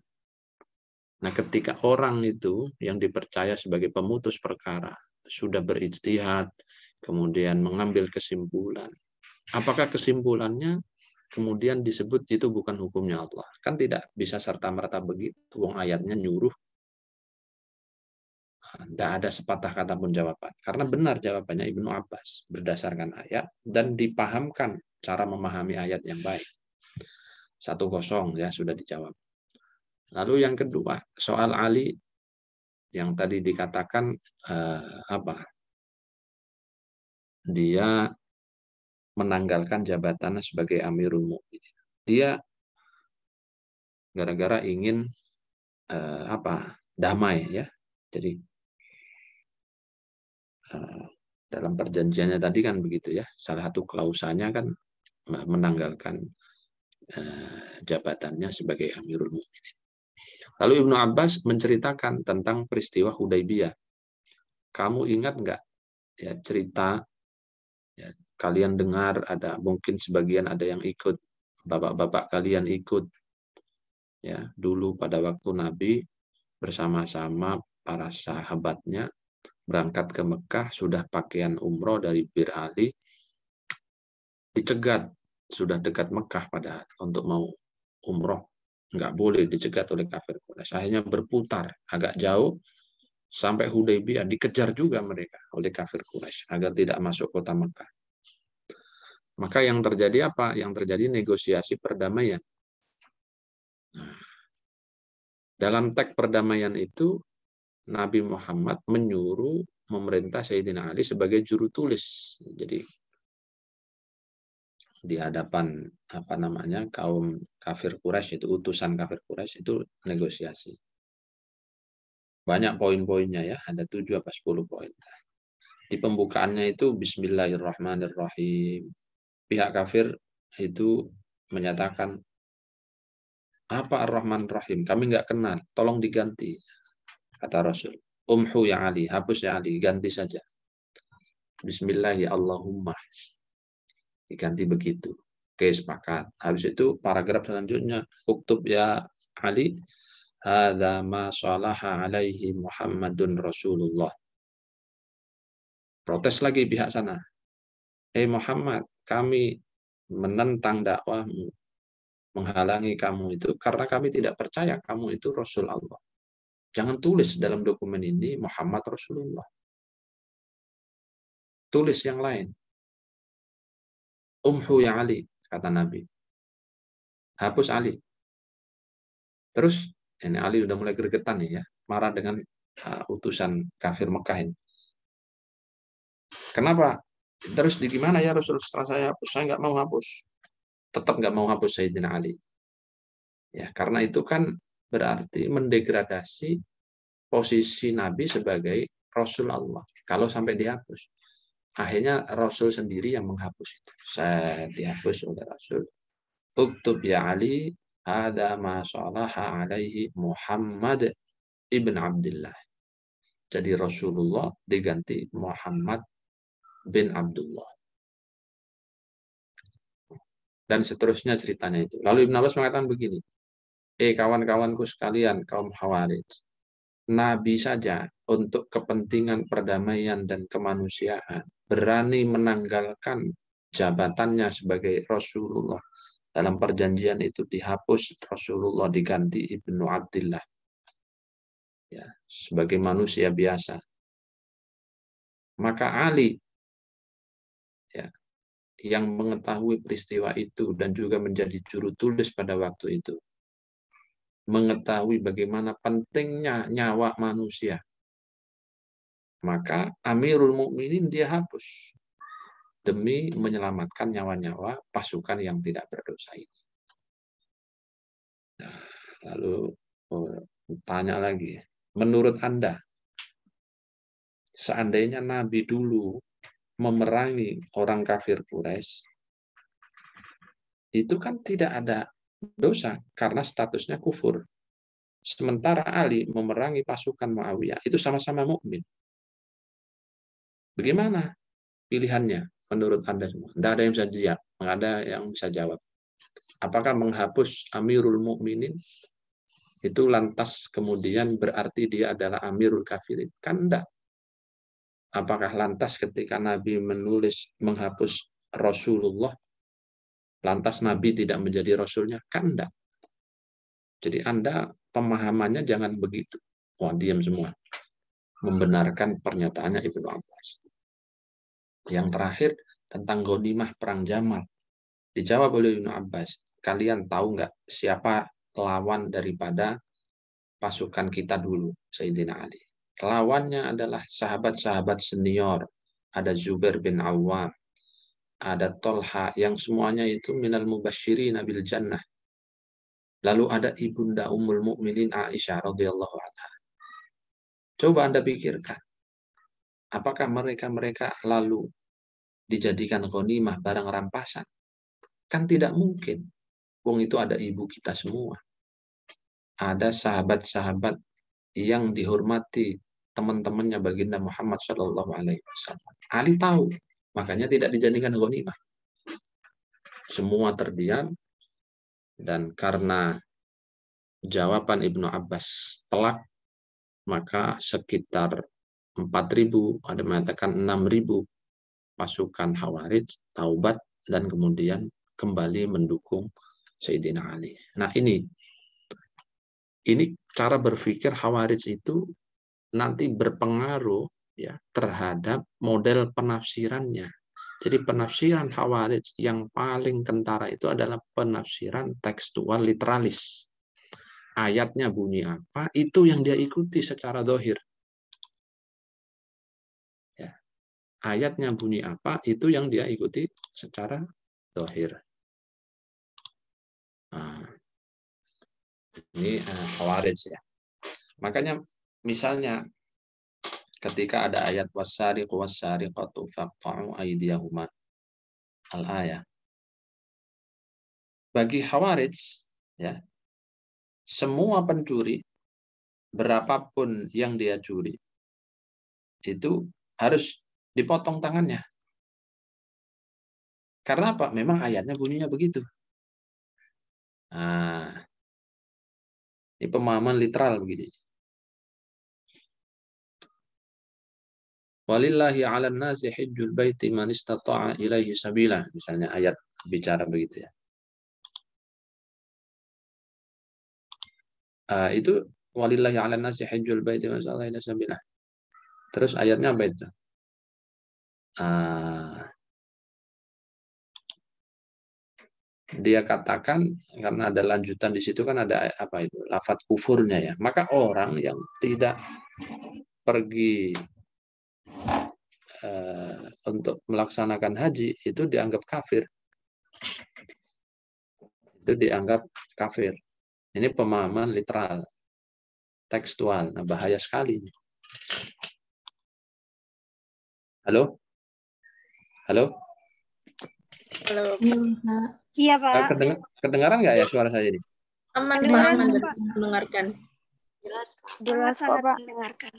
S1: Nah, ketika orang itu yang dipercaya sebagai pemutus perkara sudah berijtihad, kemudian mengambil kesimpulan, apakah kesimpulannya kemudian disebut itu bukan hukumnya Allah? Kan tidak bisa serta-merta begitu. Wong ayatnya nyuruh. Tidak ada sepatah kata pun jawaban. Karena benar jawabannya Ibnu Abbas berdasarkan ayat dan dipahamkan cara memahami ayat yang baik. 1-0 ya sudah dijawab. Lalu yang kedua, soal Ali yang tadi dikatakan dia menanggalkan jabatannya sebagai Amirul Mukminin. Dia gara-gara ingin damai ya. Jadi dalam perjanjiannya tadi kan begitu ya. Salah satu klausanya kan menanggalkan jabatannya sebagai Amirul Mukminin. Lalu Ibnu Abbas menceritakan tentang peristiwa Hudaybiyah. Kamu ingat nggak ya cerita ya, kalian dengar ada mungkin sebagian ada yang ikut, bapak-bapak kalian ikut ya dulu pada waktu Nabi bersama-sama para sahabatnya berangkat ke Mekah, sudah pakaian umroh dari Bir Ali, dicegat, sudah dekat Mekah padahal untuk mau umroh, nggak boleh, dicegat oleh kafir Quraisy. Akhirnya berputar agak jauh sampai Hudaybiyah, dikejar juga mereka oleh kafir Quraisy agar tidak masuk kota Mekah. Maka yang terjadi apa? Yang terjadi negosiasi perdamaian. Nah, dalam teks perdamaian itu Nabi Muhammad menyuruh memerintah Sayyidina Ali sebagai juru tulis. Jadi di hadapan kaum kafir Quraisy itu, utusan kafir Quraisy itu negosiasi. Banyak poin-poinnya ya, ada 7 apa 10 poin. Di pembukaannya itu Bismillahirrahmanirrahim. Pihak kafir itu menyatakan, apa Ar-Rahman Rahim? Kami nggak kenal, tolong diganti. Kata Rasul, umhu ya Ali, hapus ya Ali, ganti saja. Bismillah ya Allahumma. Diganti begitu. Oke, sepakat. Habis itu paragraf selanjutnya, uktub ya Ali, hadza ma salaha alaihi Muhammadun Rasulullah. Protes lagi pihak sana. Muhammad, kami menentang dakwahmu, menghalangi kamu itu karena kami tidak percaya kamu itu Rasul Allah. Jangan tulis dalam dokumen ini Muhammad Rasulullah. Tulis yang lain. Umhu ya Ali, kata Nabi. Hapus Ali. Terus, ini Ali udah mulai gregetan nih ya, marah dengan utusan kafir Mekah ini. Kenapa? Terus di gimana ya Rasul setelah saya hapus? Saya nggak mau hapus. Tetap nggak mau hapus Sayyidina Ali. Ya, karena itu kan berarti mendegradasi posisi Nabi sebagai Rasul Allah. Kalau sampai dihapus. Akhirnya Rasul sendiri yang menghapus itu. Saya dihapus oleh Rasul. Uktub ya Ali, hadza ma salaha alaihi Muhammad ibn Abdullah. Jadi Rasulullah diganti Muhammad bin Abdullah. Dan seterusnya ceritanya itu. Lalu Ibn Abbas mengatakan begini, kawan-kawanku sekalian, kaum Khawarij, Nabi saja untuk kepentingan perdamaian dan kemanusiaan berani menanggalkan jabatannya sebagai Rasulullah. Dalam perjanjian itu dihapus, Rasulullah diganti Ibnu Abdillah. Ya, sebagai manusia biasa. Maka Ali ya, yang mengetahui peristiwa itu dan juga menjadi juru tulis pada waktu itu, mengetahui bagaimana pentingnya nyawa manusia, maka Amirul Mukminin dia hapus demi menyelamatkan nyawa-nyawa pasukan yang tidak berdosa ini. Nah, lalu tanya lagi, menurut Anda, seandainya Nabi dulu memerangi orang kafir Quraisy, itu kan tidak ada dosa karena statusnya kufur. Sementara Ali memerangi pasukan Muawiyah, itu sama-sama mukmin. Bagaimana pilihannya menurut Anda semua? Tidak ada yang bisa jawab, tidak ada yang bisa jawab. Apakah menghapus Amirul Mukminin itu lantas kemudian berarti dia adalah Amirul Kafirin? Kan enggak. Apakah lantas ketika Nabi menulis menghapus Rasulullah, lantas Nabi tidak menjadi Rasulnya? Kan enggak. Jadi Anda pemahamannya jangan begitu. Wah, diam semua. Membenarkan pernyataannya Ibnu Abbas. Yang terakhir, tentang Ghanimah Perang Jamal. Dijawab oleh Ibnu Abbas, kalian tahu nggak siapa lawan daripada pasukan kita dulu, Sayyidina Ali? Lawannya adalah sahabat-sahabat senior. Ada Zubair bin Awwam, ada Tolha, yang semuanya itu minal mubasyirin bil jannah. Lalu ada ibunda Ummul Mukminin Aisyah radhiyallahu anha. Coba Anda pikirkan, apakah mereka lalu dijadikan ghanimah barang rampasan? Kan tidak mungkin. Wong itu ada ibu kita semua. Ada sahabat-sahabat yang dihormati teman-temannya baginda Muhammad SAW. Ali tahu, makanya tidak dijadikan ghanimah. Semua terdiam, dan karena jawaban Ibnu Abbas telak, maka sekitar 4.000, ada mengatakan 6.000 pasukan Khawarij taubat dan kemudian kembali mendukung Sayyidina Ali. Nah, ini cara berpikir Khawarij itu nanti berpengaruh ya terhadap model penafsirannya. Jadi penafsiran Khawarij yang paling kentara itu adalah penafsiran tekstual literalis. Ayatnya bunyi apa, itu yang dia ikuti secara zahir. Ya. Ayatnya bunyi apa, itu yang dia ikuti secara zahir. Nah, ini Khawarij ya. Makanya misalnya ketika ada ayat wasariqu wasariqatu faqta'u aydiyahuma al-ayah. bagi Khawarij, ya, semua pencuri, berapapun yang dia curi, itu harus dipotong tangannya. Karena apa? Memang ayatnya bunyinya begitu. Nah, ini pemahaman literal begini. Walillahi 'alan nasi hajjul baiti man istata'a ilaihi sabila. Misalnya ayat bicara begitu ya. Itu walillahi 'alan nasi hajjul baiti man istata'a ilaihi sabila. Terus ayatnya apa itu? Dia katakan, karena ada lanjutan di situ kan ada apa itu? Lafadz kufurnya ya. Maka orang yang tidak pergi untuk melaksanakan haji itu dianggap kafir. Itu dianggap kafir. Ini pemahaman literal, tekstual. Nah, bahaya sekali. Halo? Halo?
S4: Halo.
S5: Iya, Pak.
S1: Kedengaran nggak ya suara saya ini?
S4: Aman, Pak. Mendengarkan.
S5: Jelas kok, Pak. Mendengarkan.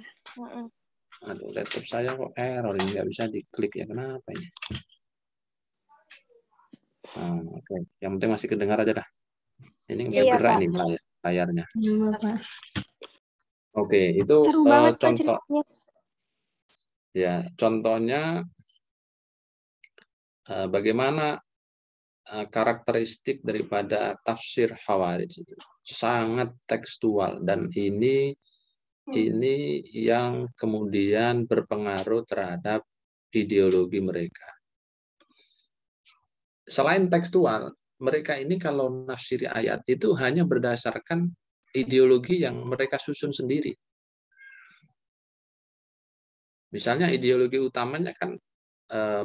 S1: Aduh, laptop saya kok error ini, nggak bisa diklik ya, kenapa ini? Oke. Yang penting masih kedengar aja dah. Ini bergerak nih layarnya.
S3: Iya, Pak.
S1: Oke, itu
S5: Seru banget,
S1: contoh.
S5: Pak,
S1: Ya, contohnya bagaimana karakteristik daripada tafsir Khawarij itu sangat tekstual, dan ini yang kemudian berpengaruh terhadap ideologi mereka. Selain tekstual, mereka ini kalau nafsiri ayat itu hanya berdasarkan ideologi yang mereka susun sendiri. Misalnya ideologi utamanya kan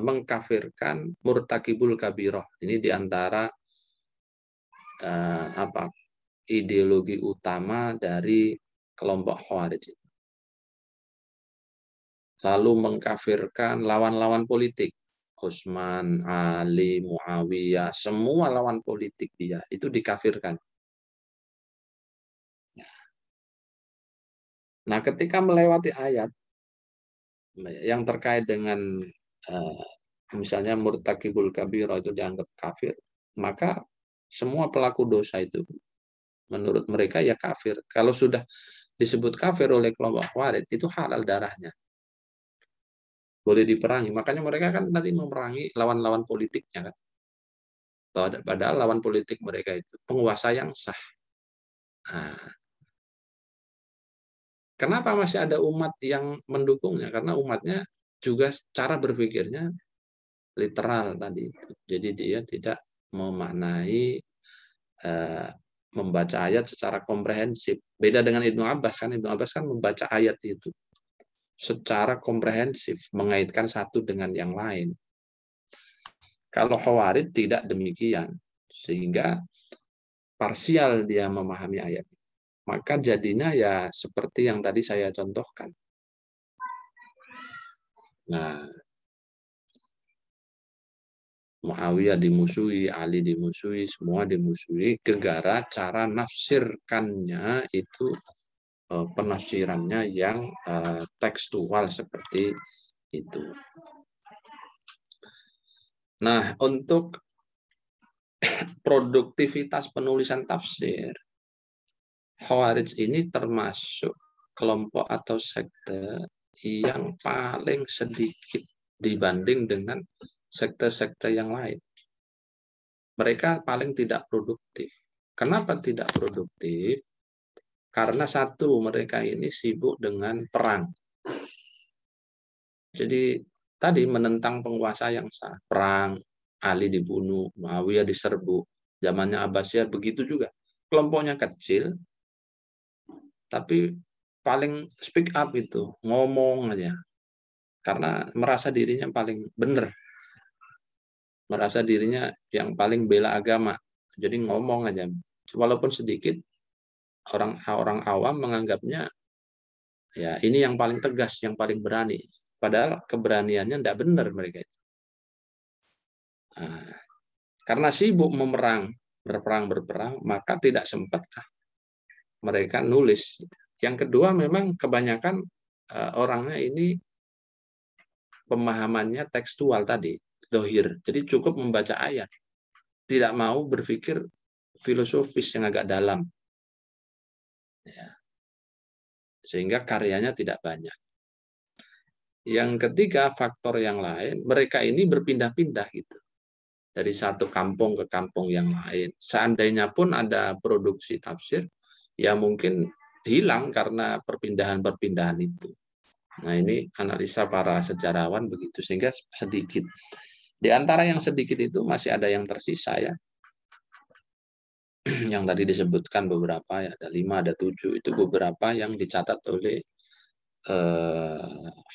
S1: mengkafirkan murtakibul kabiroh. Ini diantara ideologi utama dari kelompok Khawarij. Lalu mengkafirkan lawan-lawan politik. Utsman, Ali, Muawiyah, semua lawan politik dia itu dikafirkan. Nah, ketika melewati ayat yang terkait dengan misalnya murtakibul kabirah itu dianggap kafir, maka semua pelaku dosa itu menurut mereka ya kafir. Kalau sudah disebut kafir oleh kelompok Khawarij, itu halal darahnya, boleh diperangi. Makanya mereka kan nanti memerangi lawan-lawan politiknya kan. Padahal lawan politik mereka itu penguasa yang sah. Nah, kenapa masih ada umat yang mendukungnya? Karena umatnya juga cara berpikirnya literal tadi itu. Jadi dia tidak memaknai membaca ayat secara komprehensif. Beda dengan Ibnu Abbas kan. Ibnu Abbas kan membaca ayat itu secara komprehensif, mengaitkan satu dengan yang lain. Kalau Khawarij tidak demikian, sehingga parsial dia memahami ayat. Maka jadinya ya seperti yang tadi saya contohkan. Nah, Muawiyah dimusuhi, Ali dimusuhi, semua dimusuhi, gara-gara cara nafsirkannya itu penafsirannya yang tekstual seperti itu. Nah, untuk produktivitas penulisan tafsir, Khawarij ini termasuk kelompok atau sekte yang paling sedikit dibanding dengan sekte-sekte yang lain. Mereka paling tidak produktif. Kenapa tidak produktif? Karena satu, mereka ini sibuk dengan perang. Jadi tadi menentang penguasa yang sah. Perang, Ali dibunuh, Muawiyah diserbu. Zamannya Abbasiyah begitu juga. Kelompoknya kecil, tapi paling speak up itu, ngomong aja. Karena merasa dirinya paling benar. Merasa dirinya yang paling bela agama. Jadi ngomong aja. Walaupun sedikit, orang awam menganggapnya ya ini yang paling tegas, yang paling berani. Padahal keberaniannya tidak benar mereka itu. Nah, karena sibuk memerang berperang, maka tidak sempat mereka nulis. Yang kedua, memang kebanyakan orangnya ini pemahamannya tekstual tadi, dohir. Jadi cukup membaca ayat, tidak mau berpikir filosofis yang agak dalam, ya. Sehingga karyanya tidak banyak. Yang ketiga, faktor yang lain, mereka ini berpindah-pindah gitu, dari satu kampung ke kampung yang lain. Seandainya pun ada produksi tafsir, ya mungkin hilang karena perpindahan-perpindahan itu. Nah, ini analisa para sejarawan begitu, sehingga sedikit. Di antara yang sedikit itu masih ada yang tersisa, ya. Yang tadi disebutkan beberapa, ya, ada 5, ada 7, itu beberapa yang dicatat oleh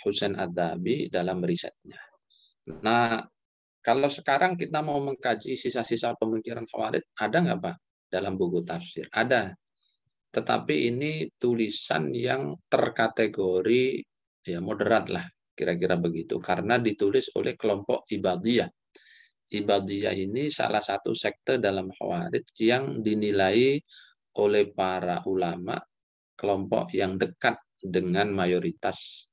S1: Husain Ad-Dhahabi dalam risetnya. Nah, kalau sekarang kita mau mengkaji sisa-sisa pemikiran Khawarij, ada nggak Pak dalam buku tafsir? Ada. Tetapi ini tulisan yang terkategori ya moderat lah, kira-kira begitu. Karena ditulis oleh kelompok Ibadiyah. Ibadiyah ini salah satu sekte dalam Khawarij yang dinilai oleh para ulama kelompok yang dekat dengan mayoritas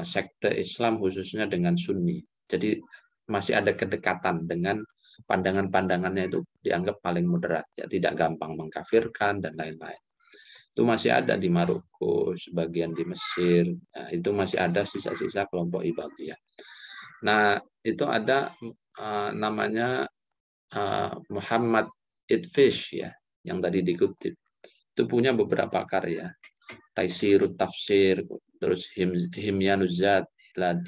S1: sekte Islam, khususnya dengan Sunni. Jadi masih ada kedekatan dengan pandangan-pandangannya, itu dianggap paling moderat, ya, tidak gampang mengkafirkan dan lain-lain. Itu masih ada di Maroko, sebagian di Mesir. Nah, itu masih ada sisa-sisa kelompok Ibadiyah. Nah, itu ada namanya Muhammad Idfish, ya, yang tadi dikutip. Itu punya beberapa karya. Taisirut Tafsir, terus Himyanuzat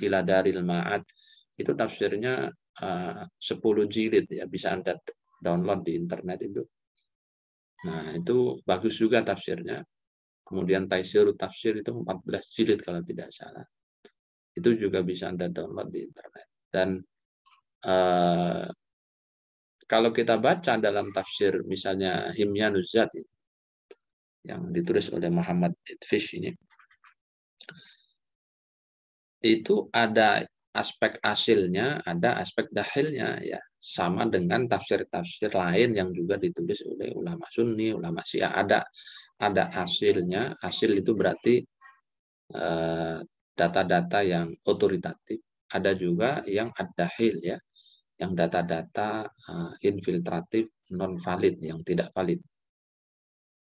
S1: ila Daril Ma'ad. Itu tafsirnya 10 jilid, ya, bisa Anda download di internet itu. Nah, itu bagus juga tafsirnya. Kemudian Taisirut Tafsir itu 14 jilid kalau tidak salah. Itu juga bisa Anda download di internet. Dan kalau kita baca dalam tafsir misalnya Himyanuzat itu, yang ditulis oleh Muhammad Idfish ini, itu ada aspek asilnya, ada aspek dahilnya, ya, sama dengan tafsir-tafsir lain yang juga ditulis oleh ulama Sunni, ulama Syiah. Ada hasilnya. Hasil itu berarti data-data yang otoritatif. Ada juga yang ad-dahil, ya, yang data-data infiltratif, non valid, yang tidak valid.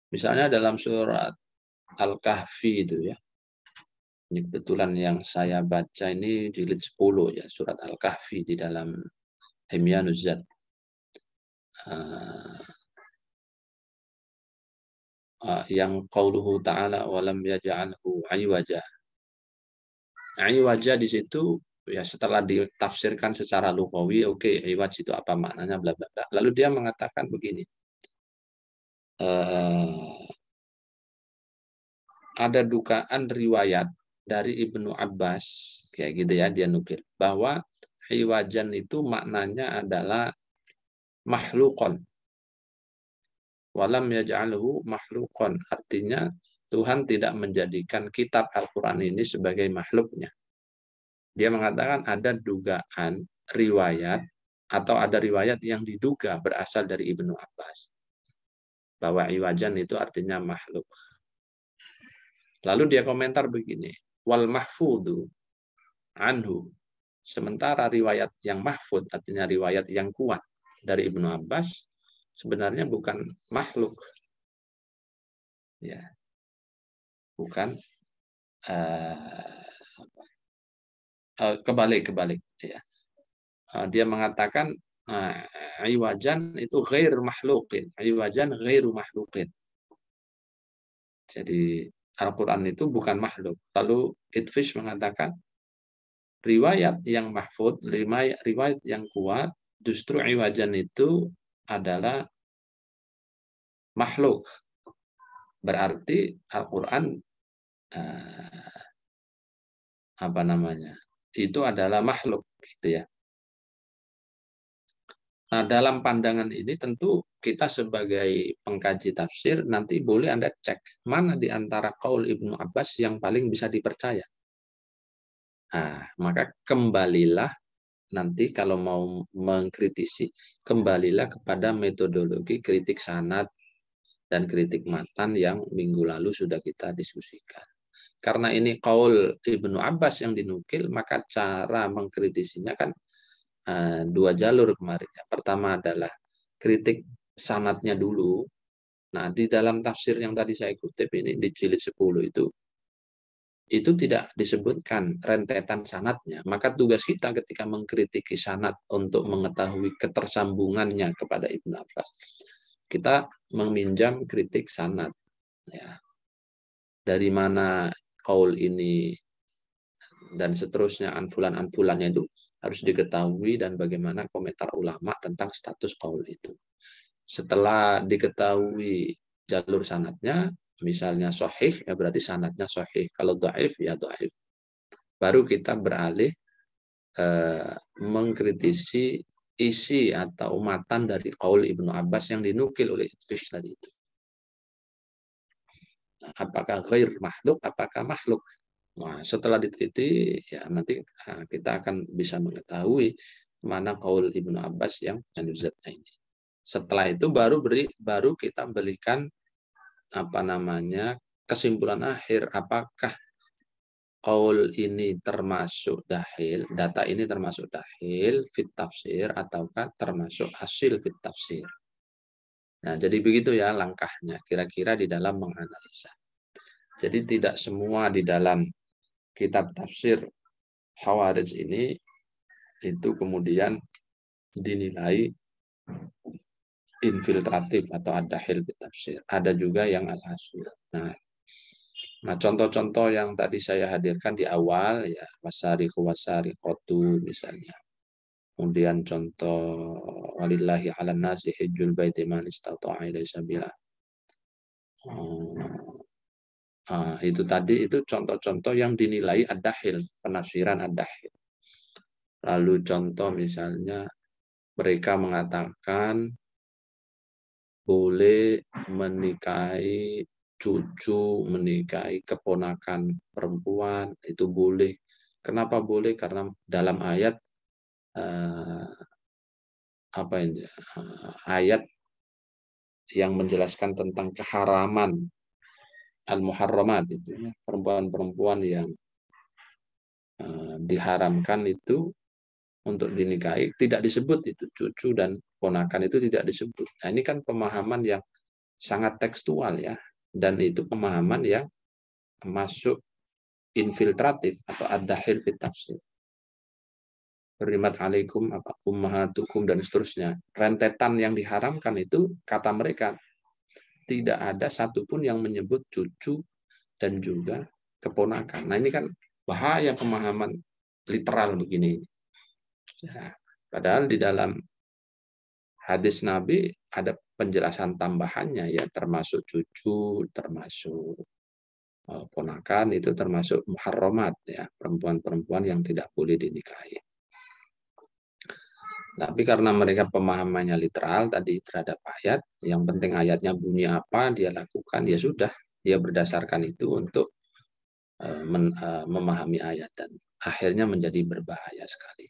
S1: Misalnya dalam surat Al-Kahfi itu, ya. Ini kebetulan yang saya baca ini jilid 10, ya, surat Al-Kahfi di dalam Himyanuzat. Yang qauluhu ta'ala walam yaj'alhu iwaja. Iwaja di situ, ya, setelah ditafsirkan secara lughawi, oke, iwaj itu apa maknanya, bla bla bla. Lalu dia mengatakan begini. Ada dugaan riwayat dari Ibnu Abbas, kayak gitu, ya, dia nukil bahwa iwajan itu maknanya adalah makhlukon. Walam yaj'alhu makhlukon, artinya Tuhan tidak menjadikan kitab Al-Quran ini sebagai makhluknya. Dia mengatakan ada dugaan riwayat, atau ada riwayat yang diduga berasal dari Ibnu Abbas, bahwa iwajan itu artinya makhluk. Lalu dia komentar begini, wal mahfudhu anhu, sementara riwayat yang mahfud, artinya riwayat yang kuat dari Ibnu Abbas, sebenarnya bukan makhluk, ya, bukan kebalik, ya. Dia mengatakan iwajan itu ghair makhluqin, iwajan ghairu makhluqin. Jadi Al-Quran itu bukan makhluk. Lalu Idfish mengatakan riwayat yang mahfud, riwayat yang kuat, justru iwajan itu adalah makhluk. Berarti Al-Quran itu adalah makhluk, gitu, ya. Nah, dalam pandangan ini tentu kita sebagai pengkaji tafsir nanti boleh Anda cek mana di antara qaul Ibnu Abbas yang paling bisa dipercaya. Nah, maka kembalilah nanti kalau mau mengkritisi, kembalilah kepada metodologi kritik sanad dan kritik matan yang minggu lalu sudah kita diskusikan. Karena ini qaul Ibnu Abbas yang dinukil, maka cara mengkritisinya kan dua jalur kemarin. Pertama adalah kritik sanadnya dulu. Nah, di dalam tafsir yang tadi saya kutip ini di jilid 10 itu tidak disebutkan rentetan sanadnya. Maka tugas kita ketika mengkritiki sanad untuk mengetahui ketersambungannya kepada Ibnu Abbas, kita meminjam kritik sanad. Ya. Dari mana qaul ini dan seterusnya, anfulan-anfulannya itu harus diketahui, dan bagaimana komentar ulama tentang status qaul itu. Setelah diketahui jalur sanadnya, misalnya sahih, ya berarti sanadnya sahih. Kalau dhaif, ya dhaif. Baru kita beralih mengkritisi isi atau matan dari qaul Ibnu Abbas yang dinukil oleh Itfish tadi itu. Apakah ghair makhluk, apakah makhluk? Nah, setelah diteliti, ya nanti kita akan bisa mengetahui mana qaul Ibnu Abbas yang nuzatnya ini. Setelah itu baru kita berikan kesimpulan akhir, apakah qaul ini termasuk dahil, data ini termasuk dahil fit tafsir ataukah termasuk hasil fit tafsir. Nah, jadi begitu ya langkahnya kira-kira di dalam menganalisa. Jadi tidak semua di dalam kitab tafsir Khawarij ini itu kemudian dinilai infiltratif atau ad-dahil fit tafsir. Ada juga yang al-hasil. Nah, contoh-contoh yang tadi saya hadirkan di awal, ya wasariqatu misalnya. Kemudian contoh walillahi 'alan nasi hajjul baiti man istata'a ilaihi sabila. Itu tadi itu contoh-contoh yang dinilai ad-dahil, penafsiran ad-dahil. Lalu contoh misalnya mereka mengatakan boleh menikahi cucu, menikahi keponakan perempuan, itu boleh. Kenapa boleh? Karena dalam ayat ayat yang menjelaskan tentang keharaman al-muharramat itu, perempuan-perempuan yang diharamkan itu untuk dinikahi, tidak disebut itu cucu dan ponakan itu tidak disebut. Nah, ini kan pemahaman yang sangat tekstual ya, dan itu pemahaman yang masuk infiltratif atau ad-dahil fit tafsir. Berimat alaikum ummahatukum dan seterusnya. Rentetan yang diharamkan itu kata mereka tidak ada satupun yang menyebut cucu dan juga keponakan. Nah, ini kan bahaya pemahaman literal begini. Ya, padahal di dalam hadis Nabi ada penjelasan tambahannya ya, termasuk cucu, termasuk ponakan, itu termasuk muharramat ya, perempuan-perempuan yang tidak boleh dinikahi. Tapi karena mereka pemahamannya literal tadi terhadap ayat, yang penting ayatnya bunyi apa dia lakukan, ya sudah, dia berdasarkan itu untuk memahami ayat, dan akhirnya menjadi berbahaya sekali.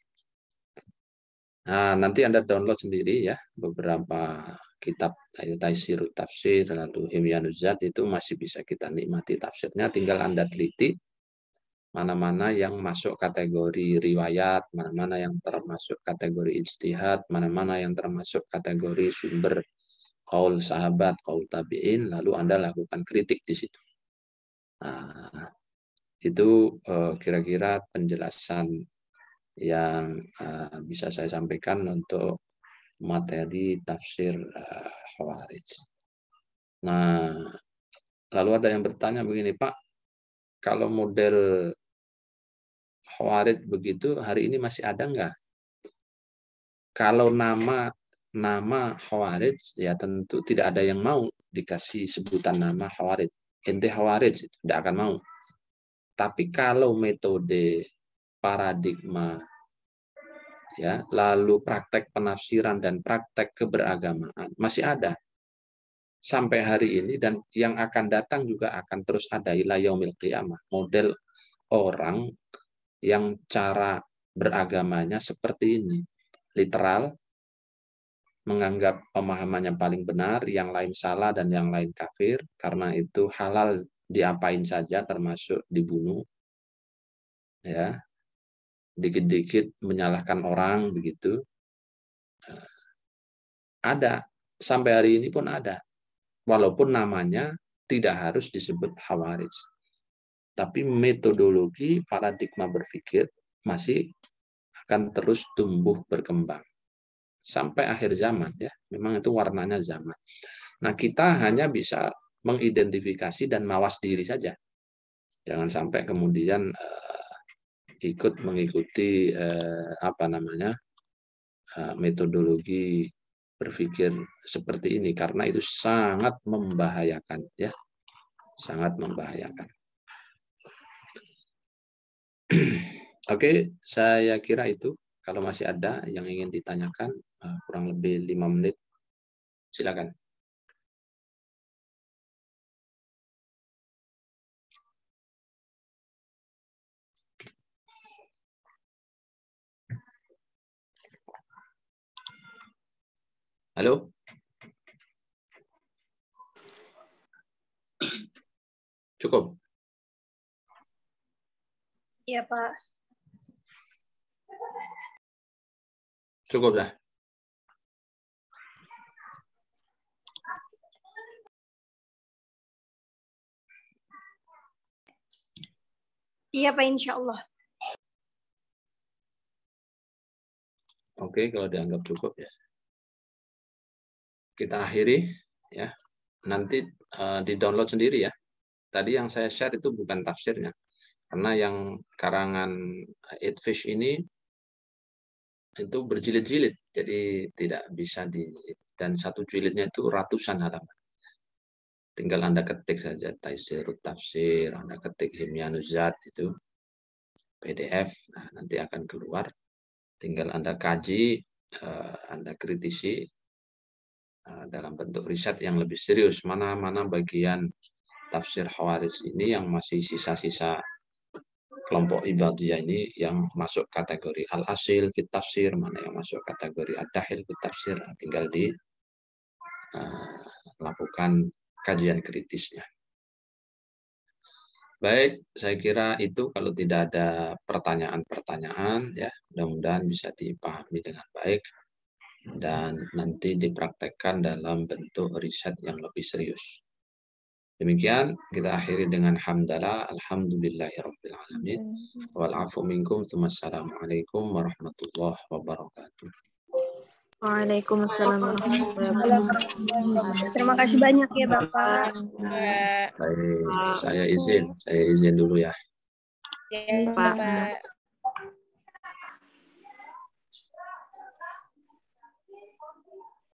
S1: Nah, nanti Anda download sendiri ya beberapa kitab Taisirut Tafsir, lalu Himyanuz Zat, itu masih bisa kita nikmati tafsirnya, tinggal Anda teliti mana-mana yang masuk kategori riwayat, mana-mana yang termasuk kategori ijtihad, mana-mana yang termasuk kategori sumber qaul sahabat, qaul tabi'in, lalu Anda lakukan kritik di situ. Nah, itu kira-kira penjelasan yang bisa saya sampaikan untuk materi tafsir Khawarij. Nah, lalu ada yang bertanya begini, Pak, kalau model Khawarij begitu hari ini masih ada nggak? Kalau nama Khawarij, ya tentu tidak ada yang mau dikasih sebutan nama Khawarij. Ente Khawarij, tidak akan mau. Tapi kalau metode paradigma, ya, lalu praktek penafsiran dan praktek keberagamaan masih ada sampai hari ini, dan yang akan datang juga akan terus ada ila yaumil qiyamah. Model orang yang cara beragamanya seperti ini, literal, menganggap pemahamannya paling benar, yang lain salah dan yang lain kafir, karena itu halal diapain saja termasuk dibunuh, ya, dikit-dikit menyalahkan orang begitu. Ada, sampai hari ini pun ada, walaupun namanya tidak harus disebut Khawarij, tapi metodologi paradigma berpikir masih akan terus tumbuh berkembang sampai akhir zaman, ya. Memang itu warnanya zaman. Nah, kita hanya bisa mengidentifikasi dan mawas diri saja. Jangan sampai kemudian ikut mengikuti metodologi berpikir seperti ini, karena itu sangat membahayakan, ya. Sangat membahayakan. Oke, saya kira itu. Kalau masih ada yang ingin ditanyakan, kurang lebih 5 menit, silakan. Halo? Cukup?
S5: Iya, Pak.
S1: Cukup dah.
S5: Iya, Pak, insya Allah.
S1: Oke, kalau dianggap cukup, ya. Kita akhiri, ya. Nanti di-download sendiri, ya. Tadi yang saya share itu bukan tafsirnya. Karena yang karangan Edfish ini itu berjilid-jilid, jadi tidak bisa dan satu jilidnya itu ratusan halaman. Tinggal Anda ketik saja Taisirut Tafsir, Anda ketik Himyanuzat itu PDF, nah, nanti akan keluar. Tinggal Anda kaji, Anda kritisi dalam bentuk riset yang lebih serius, mana bagian tafsir Khawarij ini yang masih sisa-sisa kelompok Ibadiyah ini yang masuk kategori al-asil fit tafsir, mana yang masuk kategori ad-dahil fit tafsir, tinggal lakukan kajian kritisnya. Baik, saya kira itu. Kalau tidak ada pertanyaan-pertanyaan, ya, mudah-mudahan bisa dipahami dengan baik dan nanti dipraktekkan dalam bentuk riset yang lebih serius. Demikian kita akhiri dengan hamdalah, alhamdulillahirabbil alamin. Wal afu minkum, wassalamualaikum warahmatullahi wabarakatuh.
S4: Waalaikumsalam warahmatullahi wabarakatuh.
S5: Terima kasih banyak ya, Bapak.
S1: Baik, saya izin dulu, ya.
S6: Ya, Pak.